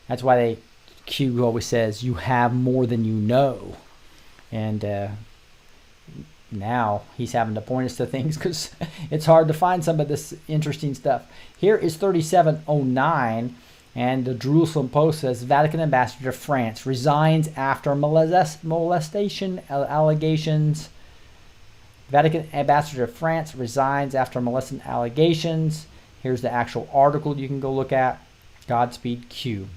Speaker 1: That's why Q always says you have more than you know, and now he's having to point us to things because it's hard to find some of this interesting stuff. Here is 3709, and the Jerusalem Post says Vatican ambassador to France resigns after molestation allegations. Vatican ambassador to France resigns after molestation allegations. Here's the actual article you can go look at. Godspeed Q.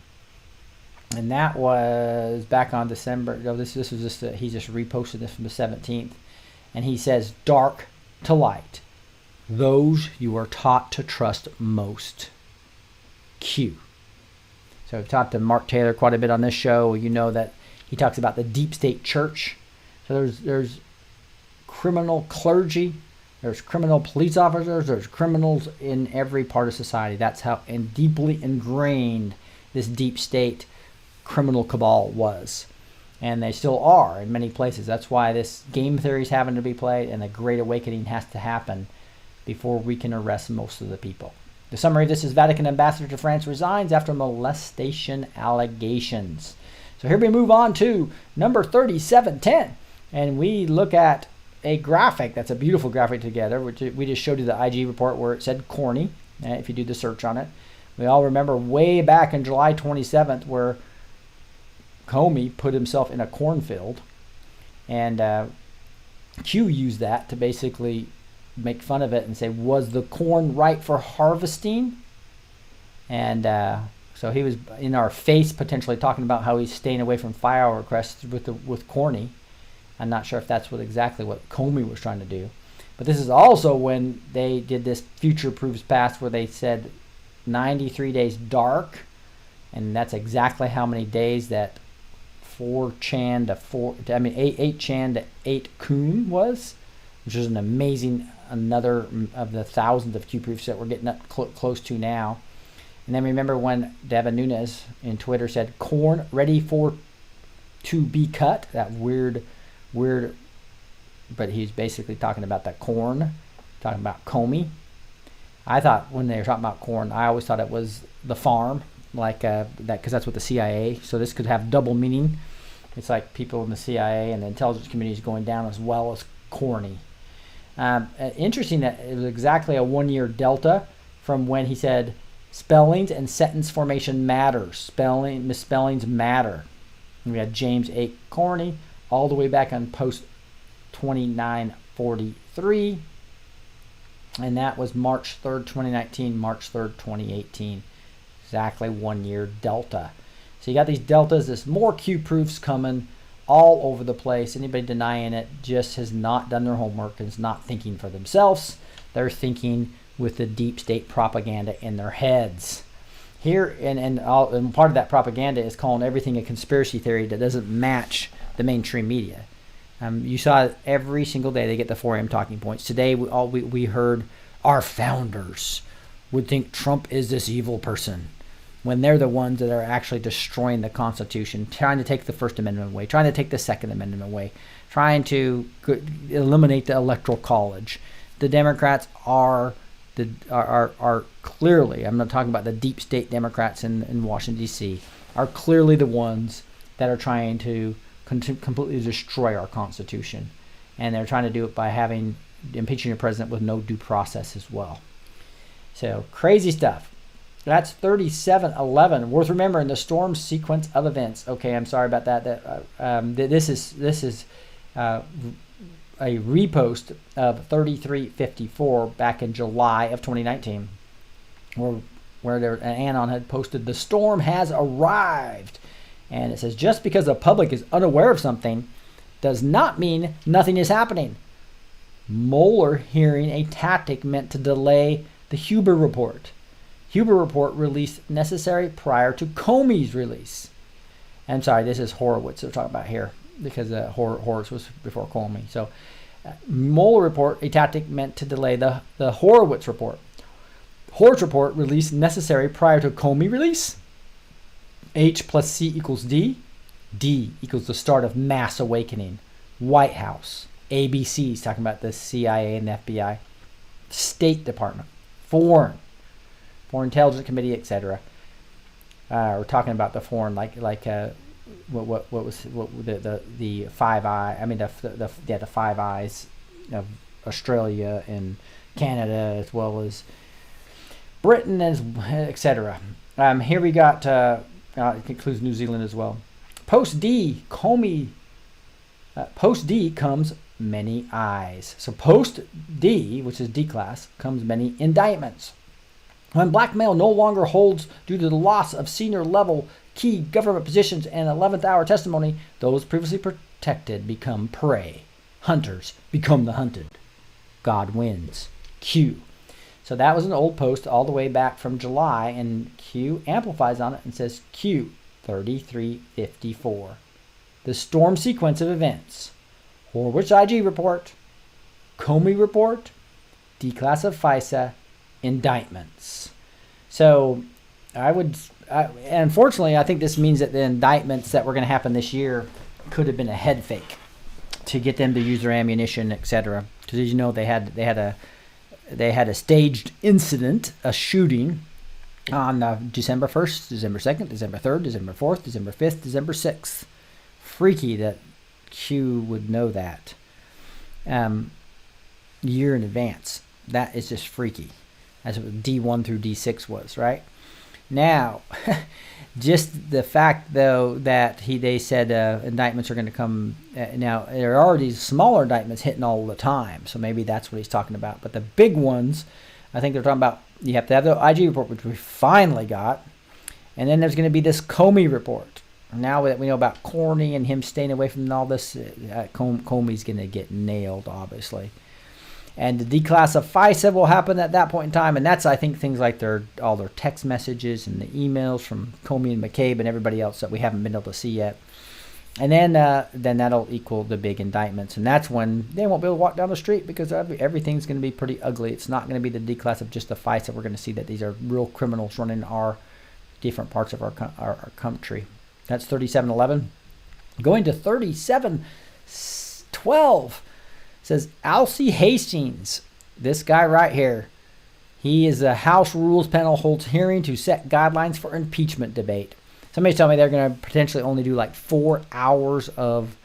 Speaker 1: And that was back on December. No, this was just he just reposted this from the 17th. And he says, dark to light, those you are taught to trust most. Q. So I've talked to Mark Taylor quite a bit on this show. You know that he talks about the deep state church. So there's criminal clergy, there's criminal police officers, there's criminals in every part of society. That's how deeply ingrained this deep state criminal cabal was. And they still are in many places. That's why this game theory is having to be played, and the Great Awakening has to happen before we can arrest most of the people. The summary of this is Vatican ambassador to France resigns after molestation allegations. So here we move on to number 3710, and we look at a graphic. That's a beautiful graphic together, which we just showed you the IG report where it said corny, if you do the search on it. We all remember way back in July 27th where Comey put himself in a cornfield, and Q used that to basically make fun of it and say, was the corn right for harvesting? And so he was in our face potentially talking about how he's staying away from fireworks with Corny. I'm not sure if that's exactly what Comey was trying to do. But this is also when they did this future proofs past where they said 93 days dark, and that's exactly how many days that 8chan to 8 Coon was, which is an amazing, another of the thousands of Q proofs that we're getting up close to now. And then remember when Devin Nunes in Twitter said corn ready to be cut, that weird, but he's basically talking about that corn, talking about Comey. I thought when they were talking about corn, I always thought it was the farm, like that, because that's what the CIA. So this could have double meaning. It's like people in the CIA and the intelligence community is going down as well as corny. Interesting that it was exactly a 1-year delta from when he said spellings and sentence formation matter. Misspellings matter. And we had James 8 Corny all the way back on post 2943. And that was March 3rd, 2019, March 3rd, 2018. Exactly 1-year delta. So you got these deltas, there's more Q proofs coming all over the place. Anybody denying it just has not done their homework and is not thinking for themselves. They're thinking with the deep state propaganda in their heads. Here, and part of that propaganda is calling everything a conspiracy theory that doesn't match the mainstream media. You saw every single day they get the 4 a.m. talking points. Today we heard our founders would think Trump is this evil person, when they're the ones that are actually destroying the Constitution, trying to take the First Amendment away, trying to take the Second Amendment away, trying to eliminate the Electoral College. The Democrats are clearly, I'm not talking about the deep state Democrats in Washington, D.C., are clearly the ones that are trying to completely destroy our Constitution. And they're trying to do it by having impeaching a president with no due process as well. So crazy stuff. That's 3711. Worth remembering the storm sequence of events. Okay, I'm sorry about that. This is a repost of 3354 back in July of 2019, where Anon had posted, "The storm has arrived," and it says, "Just because the public is unaware of something does not mean nothing is happening. Mueller hearing a tactic meant to delay the Huber report. Huber report released necessary prior to Comey's release." I'm sorry, this is Horowitz we're talking about here, because Horowitz was before Comey. So Mueller report, a tactic meant to delay the Horowitz report. Horowitz report released necessary prior to Comey release. H plus C equals D. D equals the start of mass awakening. White House. ABC's talking about the CIA and the FBI. State Department. Foreign Intelligence Committee, etc. We're talking about the foreign, like what was the Five Eyes? I mean the Five Eyes of Australia and Canada, as well as Britain, etc. Here we got it includes New Zealand as well. Post D, Comey. Post D comes many eyes. So post D, which is D class, comes many indictments. When blackmail no longer holds due to the loss of senior level key government positions and 11th hour testimony, those previously protected become prey. Hunters become the hunted. God wins. Q. So that was an old post all the way back from July, and Q amplifies on it and says Q 3354. The storm sequence of events. Horowitz IG report, Comey report, D-class of FISA, indictments. So unfortunately, I think this means that the indictments that were going to happen this year could have been a head fake to get them to use their ammunition, etc. Because as you know, they had a staged incident, a shooting on December 1st, December 2nd, December 3rd, December 4th, December 5th, December 6th. Freaky that Q would know that year in advance. That is just freaky. That's what D1 through D6 was, right? Now, just the fact, though, that they said indictments are going to come. Now, there are already smaller indictments hitting all the time, so maybe that's what he's talking about. But the big ones, I think they're talking about, you have to have the IG report, which we finally got. And then there's going to be this Comey report. Now that we know about Corney and him staying away from all this, Comey's going to get nailed, obviously. And the D-class of FISA will happen at that point in time. And that's, I think, things like all their text messages and the emails from Comey and McCabe and everybody else that we haven't been able to see yet. And then that'll equal the big indictments. And that's when they won't be able to walk down the street, because everything's going to be pretty ugly. It's not going to be the D-class of just the FISA. We're going to see that these are real criminals running our different parts of our country. That's 3711. Going to 3712. Says Alcee Hastings, this guy right here, he is a House Rules Panel holds hearing to set guidelines for impeachment debate. Somebody's telling me they're going to potentially only do like 4 hours of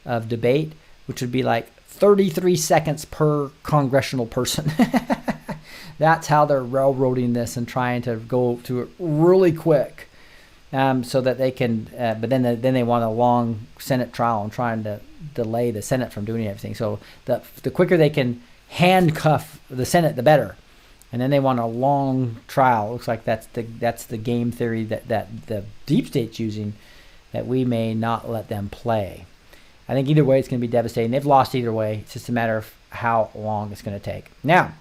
Speaker 1: debate, which would be like 33 seconds per congressional person. That's how they're railroading this and trying to go to it really quick, so that they can. But then they want a long Senate trial and trying to delay the Senate from doing everything. So the quicker they can handcuff the Senate, the better. And then they want a long trial. It looks like that's the game theory that the deep state's using, that we may not let them play. I think either way it's going to be devastating. They've lost either way. It's just a matter of how long it's going to take. Now,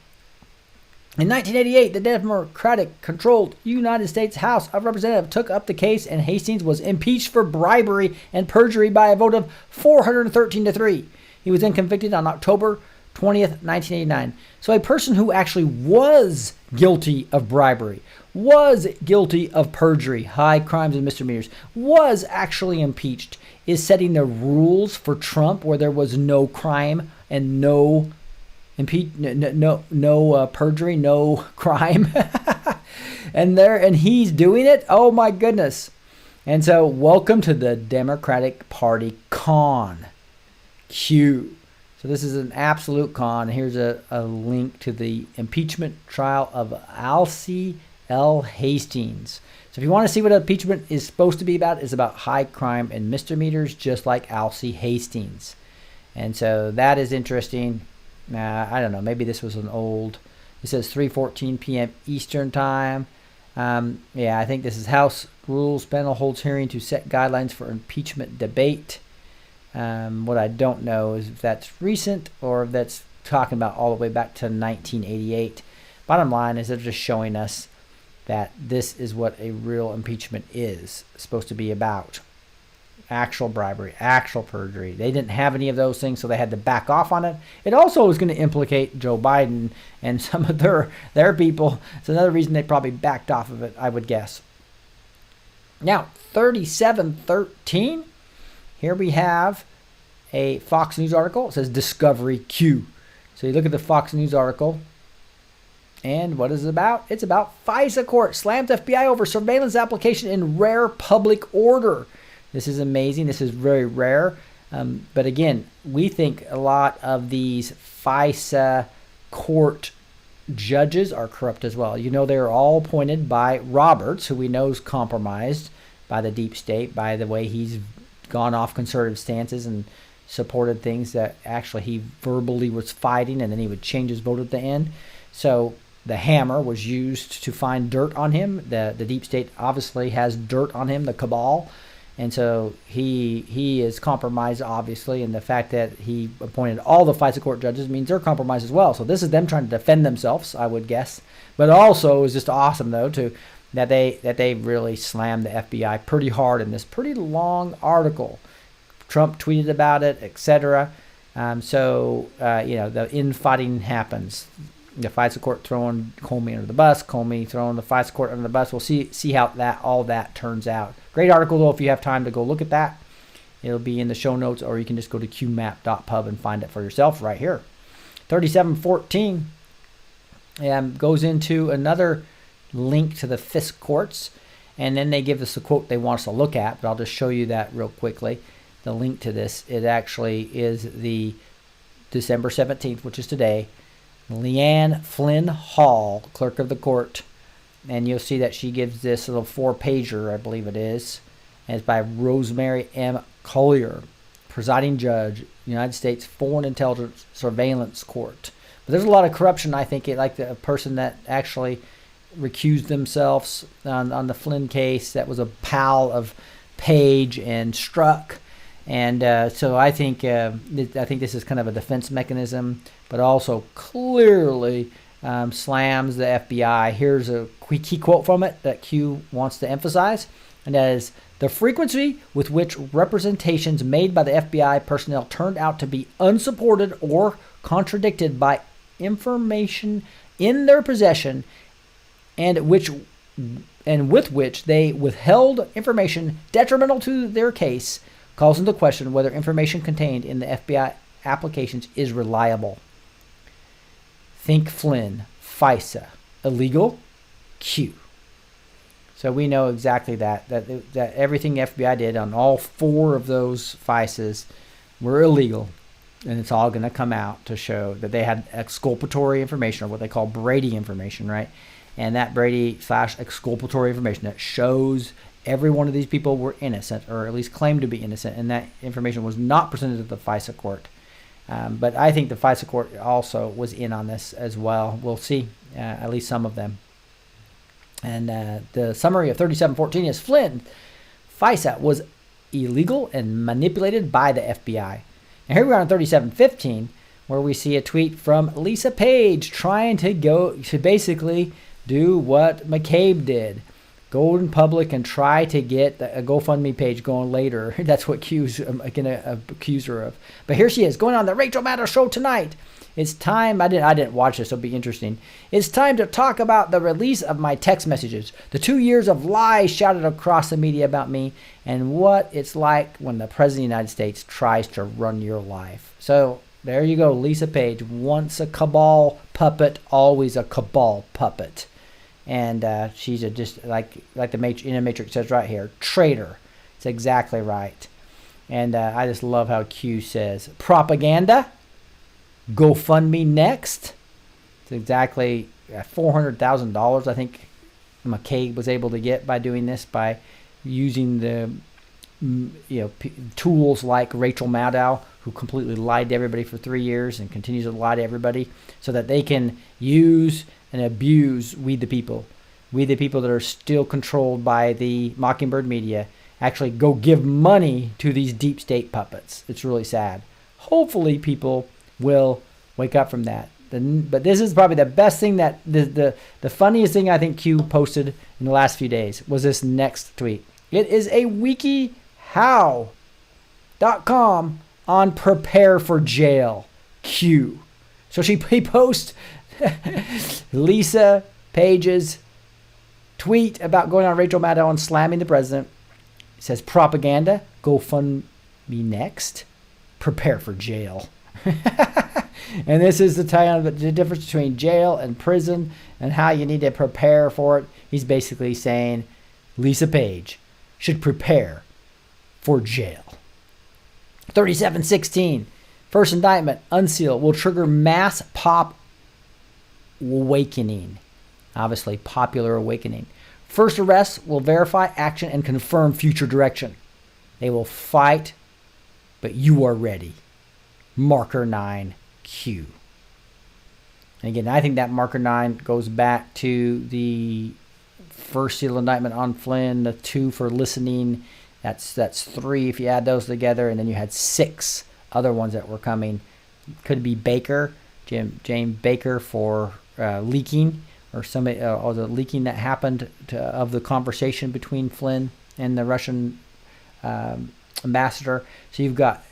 Speaker 1: in 1988, the Democratic-controlled United States House of Representatives took up the case, and Hastings was impeached for bribery and perjury by a vote of 413-3. He was then convicted on October 20th, 1989. So a person who actually was guilty of bribery, was guilty of perjury, high crimes and misdemeanors, was actually impeached, is setting the rules for Trump, where there was no crime and no perjury, no crime. and he's doing it. Oh my goodness. And so welcome to the Democratic Party con. Q. So this is an absolute con. Here's a link to the impeachment trial of Alcee L. Hastings. So if you want to see what impeachment is supposed to be about, it's about high crime and misdemeanors, just like Alcee Hastings. And so that is interesting. I don't know. Maybe this was an old. It says 3:14 p.m. Eastern time. Yeah, I think this is House Rules Panel holds hearing to set guidelines for impeachment debate. What I don't know is if that's recent or if that's talking about all the way back to 1988. Bottom line is they're just showing us that this is what a real impeachment is supposed to be about. Actual bribery, actual perjury. They didn't have any of those things, so they had to back off on it. It also is going to implicate Joe Biden and some of their people. It's another reason they probably backed off of it, I would guess. Now, 3713. Here we have a Fox News article. It says Discovery Q. So you look at the Fox News article. And what is it about? It's about FISA court slams FBI over surveillance application in rare public order. This is amazing. This is very rare. But again, we think a lot of these FISA court judges are corrupt as well. You know, they're all appointed by Roberts, who we know is compromised by the deep state, by the way he's gone off conservative stances and supported things that actually he verbally was fighting, and then he would change his vote at the end. So the hammer was used to find dirt on him. The deep state obviously has dirt on him, the cabal. And so he is compromised, obviously, and the fact that he appointed all the FISA court judges means they're compromised as well. So this is them trying to defend themselves, I would guess. But also it was just awesome, though, that they really slammed the FBI pretty hard in this pretty long article. Trump tweeted about it, etc. The infighting happens. The FISA court throwing Comey under the bus, Comey throwing the FISA court under the bus. We'll see how all that turns out. Great article, though, if you have time to go look at that. It'll be in the show notes, or you can just go to qmap.pub and find it for yourself right here. 3714 goes into another link to the FISC courts, and then they give us a quote they want us to look at, but I'll just show you that real quickly. The link to this, it actually is the December 17th, which is today. Leanne Flynn Hall, clerk of the court, and you'll see that she gives this little 4-pager, I believe it is, and it's by Rosemary M. Collier, presiding judge, United States Foreign Intelligence Surveillance Court. But there's a lot of corruption, I think, like the person that actually recused themselves on the Flynn case, that was a pal of Page and Strzok. And so I think this is kind of a defense mechanism, but also clearly slams the FBI. Here's a key quote from it that Q wants to emphasize, and that is, the frequency with which representations made by the FBI personnel turned out to be unsupported or contradicted by information in their possession, and with which they withheld information detrimental to their case, calls into question whether information contained in the FBI applications is reliable. Think Flynn, FISA, illegal, Q. So we know exactly that everything the FBI did on all 4 of those FISAs were illegal, and it's all going to come out to show that they had exculpatory information, or what they call Brady information, right? And that Brady/exculpatory information that shows every one of these people were innocent, or at least claimed to be innocent, and that information was not presented to the FISA court. But I think the FISA court also was in on this as well. We'll see, at least some of them. And the summary of 3714 is Flynn, FISA was illegal and manipulated by the FBI. And here we are on 3715, where we see a tweet from Lisa Page trying to basically do what McCabe did. Go in public and try to get a GoFundMe page going later. That's what Q's going to accuse her of. But here she is, going on the Rachel Maddow show tonight. It's time. I didn't watch this, so it'll be interesting. It's time to talk about the release of my text messages, the 2 years of lies shouted across the media about me, and what it's like when the President of the United States tries to run your life. So there you go, Lisa Page. Once a cabal puppet, always a cabal puppet. And she's just like the in a Matrix says right here, traitor. It's exactly right. And I just love how Q says propaganda. GoFundMe next. It's exactly $400,000, I think McCabe was able to get by doing this, by using the tools like Rachel Maddow, who completely lied to everybody for 3 years and continues to lie to everybody, so that they can use and abuse we the people that are still controlled by the Mockingbird media, actually go give money to these deep state puppets. It's really sad. Hopefully people will wake up from that. But this is probably the best thing, that the funniest thing I think Q posted in the last few days was this next tweet. It is a wikihow.com on prepare for jail Q. So he posts Lisa Page's tweet about going on Rachel Maddow and slamming the president. It says propaganda, GoFundMe next, prepare for jail. And this is the difference between jail and prison and how you need to prepare for it. He's basically saying Lisa Page should prepare for jail. 3716, first indictment, unseal, will trigger mass pop awakening. Obviously, popular awakening. First arrest will verify action and confirm future direction. They will fight, but you are ready. Marker 9. Q. And again, I think that marker 9 goes back to the first seal indictment on Flynn, the 2 for listening. That's 3 if you add those together, and then you had 6 other ones that were coming. Could be Baker, James Baker, for leaking, or somebody, or the leaking that happened of the conversation between Flynn and the Russian ambassador. So you've got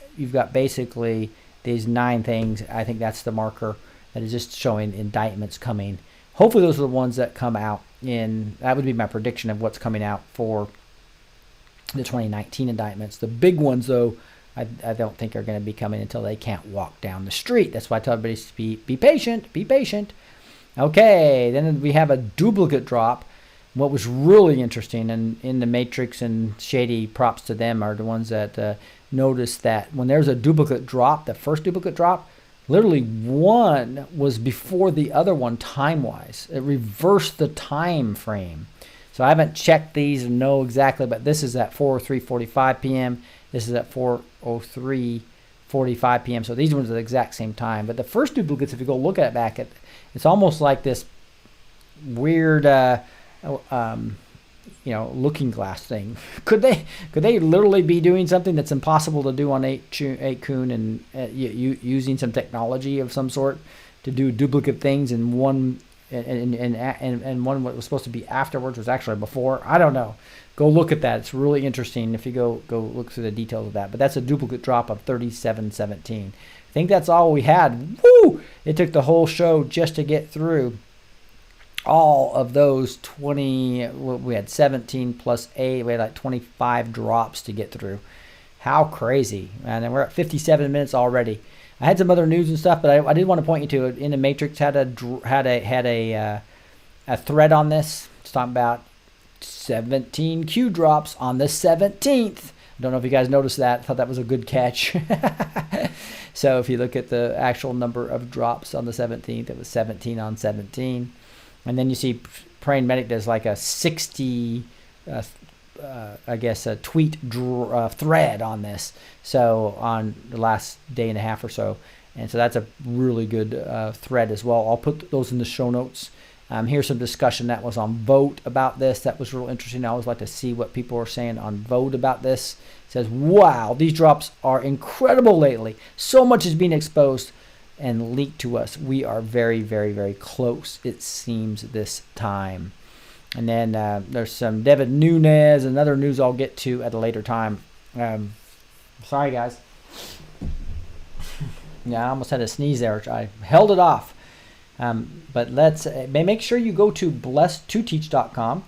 Speaker 1: basically these 9 things. I think that's the marker that is just showing indictments coming. Hopefully those are the ones that come out that would be my prediction of what's coming out for the 2019 indictments. The big ones, though, I don't think are going to be coming until they can't walk down the street. That's why I tell everybody to be patient, be patient. Okay, then we have a duplicate drop. What was really interesting, and in the Matrix and Shady, props to them, are the ones that noticed that when there's a duplicate drop, the first duplicate drop, literally one was before the other one time-wise. It reversed the time frame. So I haven't checked these and know exactly, but this is at 4:03:45 p.m. This is at 4:03:45 p.m. So these ones are the exact same time. But the first duplicates, if you go look at it back, it's almost like this weird looking glass thing. Could they literally be doing something that's impossible to do on 8kun and using some technology of some sort to do duplicate things, and one one what was supposed to be afterwards was actually before? I don't know. Go look at that. It's really interesting if you go look through the details of that. But that's a duplicate drop of 3717. I think that's all we had. Woo! It took the whole show just to get through all of those 20. We had 17 plus 8. We had like 25 drops to get through. How crazy. And then we're at 57 minutes already. I had some other news and stuff, but I did want to point you to it. In the Matrix had a thread on this. It's talking about 17 Q drops on the 17th. I don't know if you guys noticed that. I thought that was a good catch. So if you look at the actual number of drops on the 17th, it was 17 on 17. And then you see Praying Medic does like a 60, a tweet thread on this. So on the last day and a half or so. And so that's a really good thread as well. I'll put those in the show notes. Here's some discussion that was on Vote about this. That was real interesting. I always like to see what people are saying on Vote about this. It says, wow, these drops are incredible lately. So much is being exposed and leaked to us. We are very, very, very close, it seems, this time. And then there's some Devin Nunes and other news I'll get to at a later time. Sorry, guys. Yeah, I almost had a sneeze there. I held it off. But let's make sure you go to blessed2teach.com.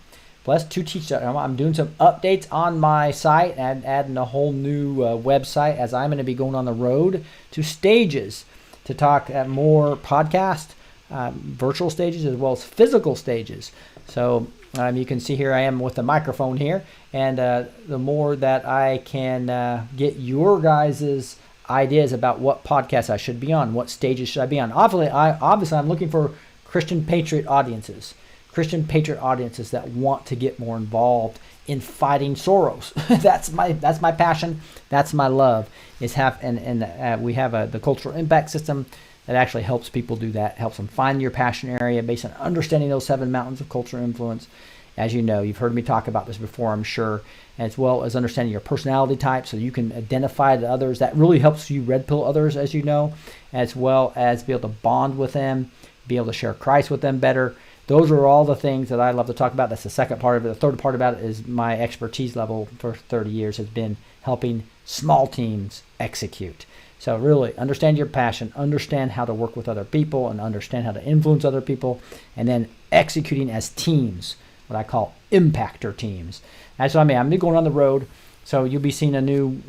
Speaker 1: Blessed2teach.com. I'm doing some updates on my site and adding a whole new website, as I'm going to be going on the road to stages to talk at more podcast, virtual stages as well as physical stages. So you can see here I am with the microphone here, and the more that I can get your guys's ideas about what podcasts I should be on, what stages should I be on. Obviously, I'm looking for Christian patriot audiences that want to get more involved in fighting Soros. That's my passion. That's my love. We have the cultural impact system that actually helps people do that. Helps them find your passion area based on understanding those 7 mountains of cultural influence. As you know, you've heard me talk about this before, I'm sure, as well as understanding your personality type so you can identify the others. That really helps you red pill others, as you know, as well as be able to bond with them, be able to share Christ with them better. Those are all the things that I love to talk about. That's the second part of it. The third part about it is my expertise level for 30 years has been helping small teams execute. So really understand your passion, understand how to work with other people and understand how to influence other people, and then executing as teams, what I call impactor teams. That's what I mean. I'm going on the road, so you'll be seeing a new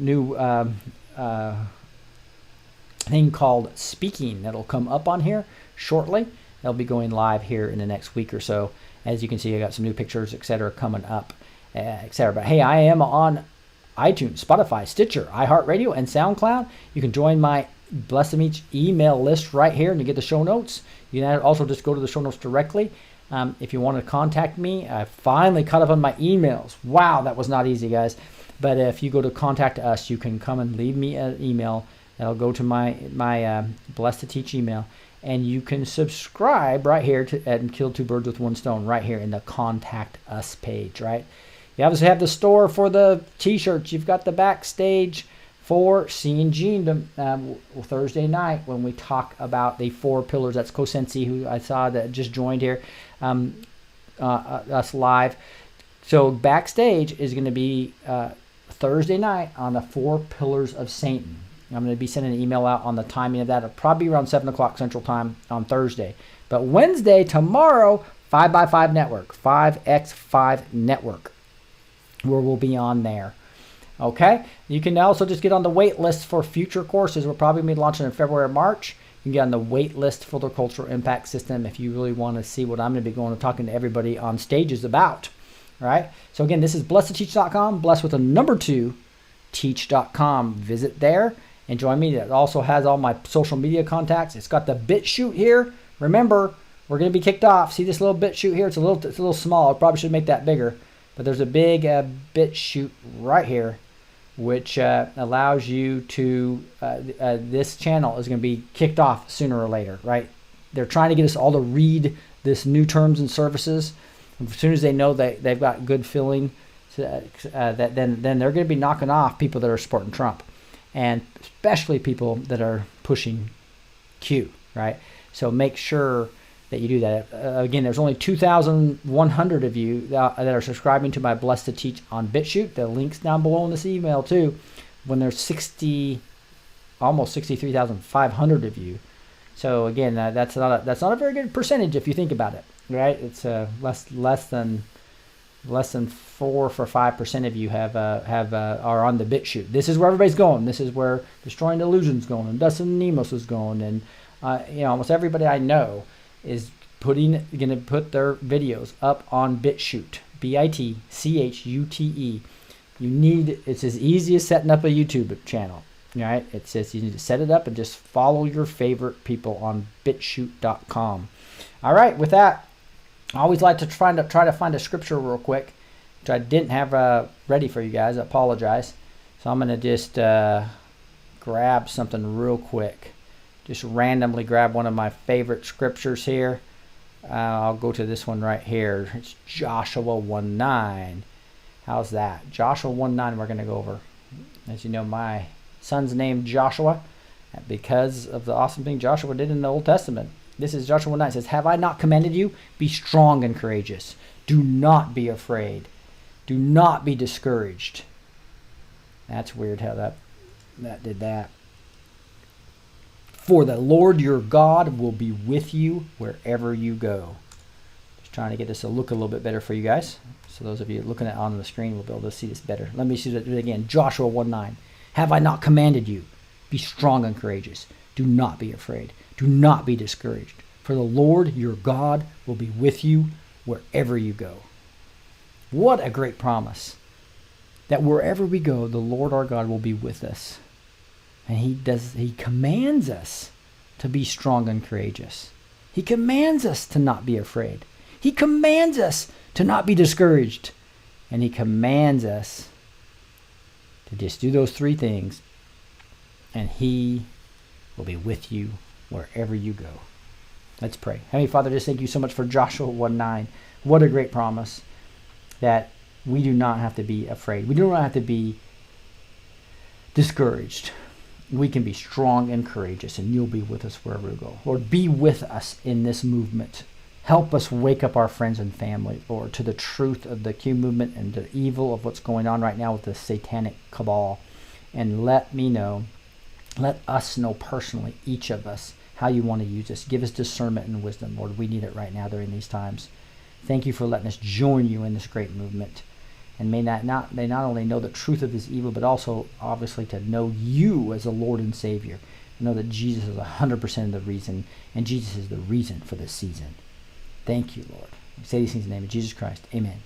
Speaker 1: thing called Speaking that'll come up on here shortly. They'll be going live here in the next week or so. As you can see, I got some new pictures, etc., coming up, etc. But hey, I am on iTunes, Spotify, Stitcher, iHeartRadio, and SoundCloud. You can join my Blessed to Meet email list right here and you get the show notes. You can also just go to the show notes directly. If you want to contact me, I finally caught up on my emails. Wow, that was not easy, guys. But if you go to contact us, you can come and leave me an email. That'll go to my Blessed to Teach email. And you can subscribe right here and kill 2 birds with 1 stone right here in the Contact Us page, right? You obviously have the store for the T-shirts. You've got the backstage for Seeing Gene Thursday night when we talk about the 4 pillars. That's Kosensi, who I saw that just joined here, us live. So backstage is going to be Thursday night on the 4 pillars of Satan. I'm going to be sending an email out on the timing of that. It'll probably be around 7 o'clock Central Time on Thursday. But Wednesday, tomorrow, 5x5 Network, 5x5 Network, where we'll be on there. Okay? You can also just get on the wait list for future courses. We'll probably be launching in February or March. You can get on the wait list for the Cultural Impact System if you really want to see what I'm going to be going and talking to everybody on stages about. All right? So again, this is blessedtoteach.com, blessed with a number 2, teach.com. Visit there and join me. It also has all my social media contacts. It's got the BitChute here. Remember, we're going to be kicked off. See this little BitChute here? It's a little small. I probably should make that bigger. But there's a big BitChute right here, which allows you to, this channel is going to be kicked off sooner or later, right? They're trying to get us all to read this new terms and services. As soon as they know that they've got good feeling, then they're going to be knocking off people that are supporting Trump, and especially people that are pushing Q, right? So make sure that you do that. Again, there's only 2,100 of you that are subscribing to my Blessed to Teach on BitChute. The link's down below in this email too. When there's almost 63,500 of you. So again, that's not a very good percentage if you think about it, right? It's less than 4 or 5% of you are on the BitChute. This is where everybody's going. This is where Destroying Illusion's going, and Dustin Nemos is going, and almost everybody I know is going to put their videos up on BitChute, BITCHUTE. It's as easy as setting up a YouTube channel, right? It says you need to set it up and just follow your favorite people on bitchute.com. All right, with that, I always like to try to find a scripture real quick, which I didn't have ready for you guys. I apologize. So I'm going to just grab something real quick. Just randomly grab one of my favorite scriptures here. I'll go to this one right here. It's Joshua 1:9. How's that? Joshua 1:9 we're going to go over. As you know, my son's named Joshua because of the awesome thing Joshua did in the Old Testament. This is Joshua 1:9. It says, "Have I not commanded you? Be strong and courageous. Do not be afraid. Do not be discouraged." That's weird how that did that. "For the Lord your God will be with you wherever you go." Just trying to get this to look a little bit better for you guys. So those of you looking at on the screen will be able to see this better. Let me see it again. Joshua 1:9. "Have I not commanded you? Be strong and courageous. Do not be afraid. Do not be discouraged. For the Lord your God will be with you wherever you go." What a great promise. That wherever we go, the Lord our God will be with us. And he commands us to be strong and courageous. He commands us to not be afraid. He commands us to not be discouraged. And he commands us to just do those three things, and he will be with you wherever you go. Let's pray. Heavenly Father, just thank you so much for Joshua 1:9. What a great promise that we do not have to be afraid. We do not have to be discouraged. We can be strong and courageous, and you'll be with us wherever we go. Lord, be with us in this movement. Help us wake up our friends and family, Lord, to the truth of the Q movement and the evil of what's going on right now with the satanic cabal. And let us know personally, each of us, how you want to use us. Give us discernment and wisdom, Lord. We need it right now during these times. Thank you for letting us join you in this great movement. And may they not only know the truth of this evil, but also, obviously, to know you as a Lord and Savior. And know that Jesus is 100% of the reason, and Jesus is the reason for this season. Thank you, Lord. We say these things in the name of Jesus Christ. Amen.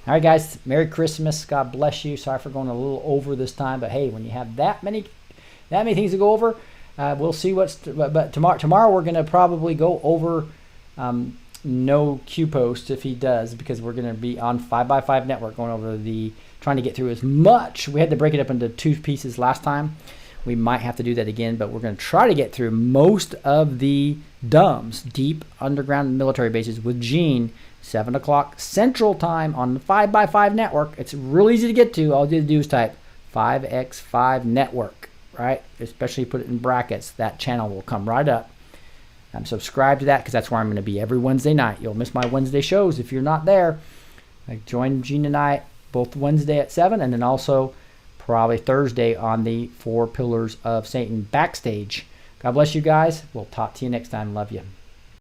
Speaker 1: All right, guys. Merry Christmas. God bless you. Sorry for going a little over this time, but hey, when you have that many things to go over, we'll see but tomorrow we're going to probably go over no Q post if he does, because we're going to be on 5x5 network going over trying to get through as much. We had to break it up into two pieces last time. We might have to do that again, but we're going to try to get through most of the DUMBs, deep underground military bases, with Gene, 7 o'clock Central Time on the 5x5 network. It's real easy to get to. All you have to do is type 5x5 network, right? Especially put it in brackets. That channel will come right up. I'm subscribed to that because that's where I'm going to be every Wednesday night. You'll miss my Wednesday shows if you're not there. Join Gene and I both Wednesday at 7, and then also probably Thursday on the 4 Pillars of Satan backstage. God bless you guys. We'll talk to you next time. Love you.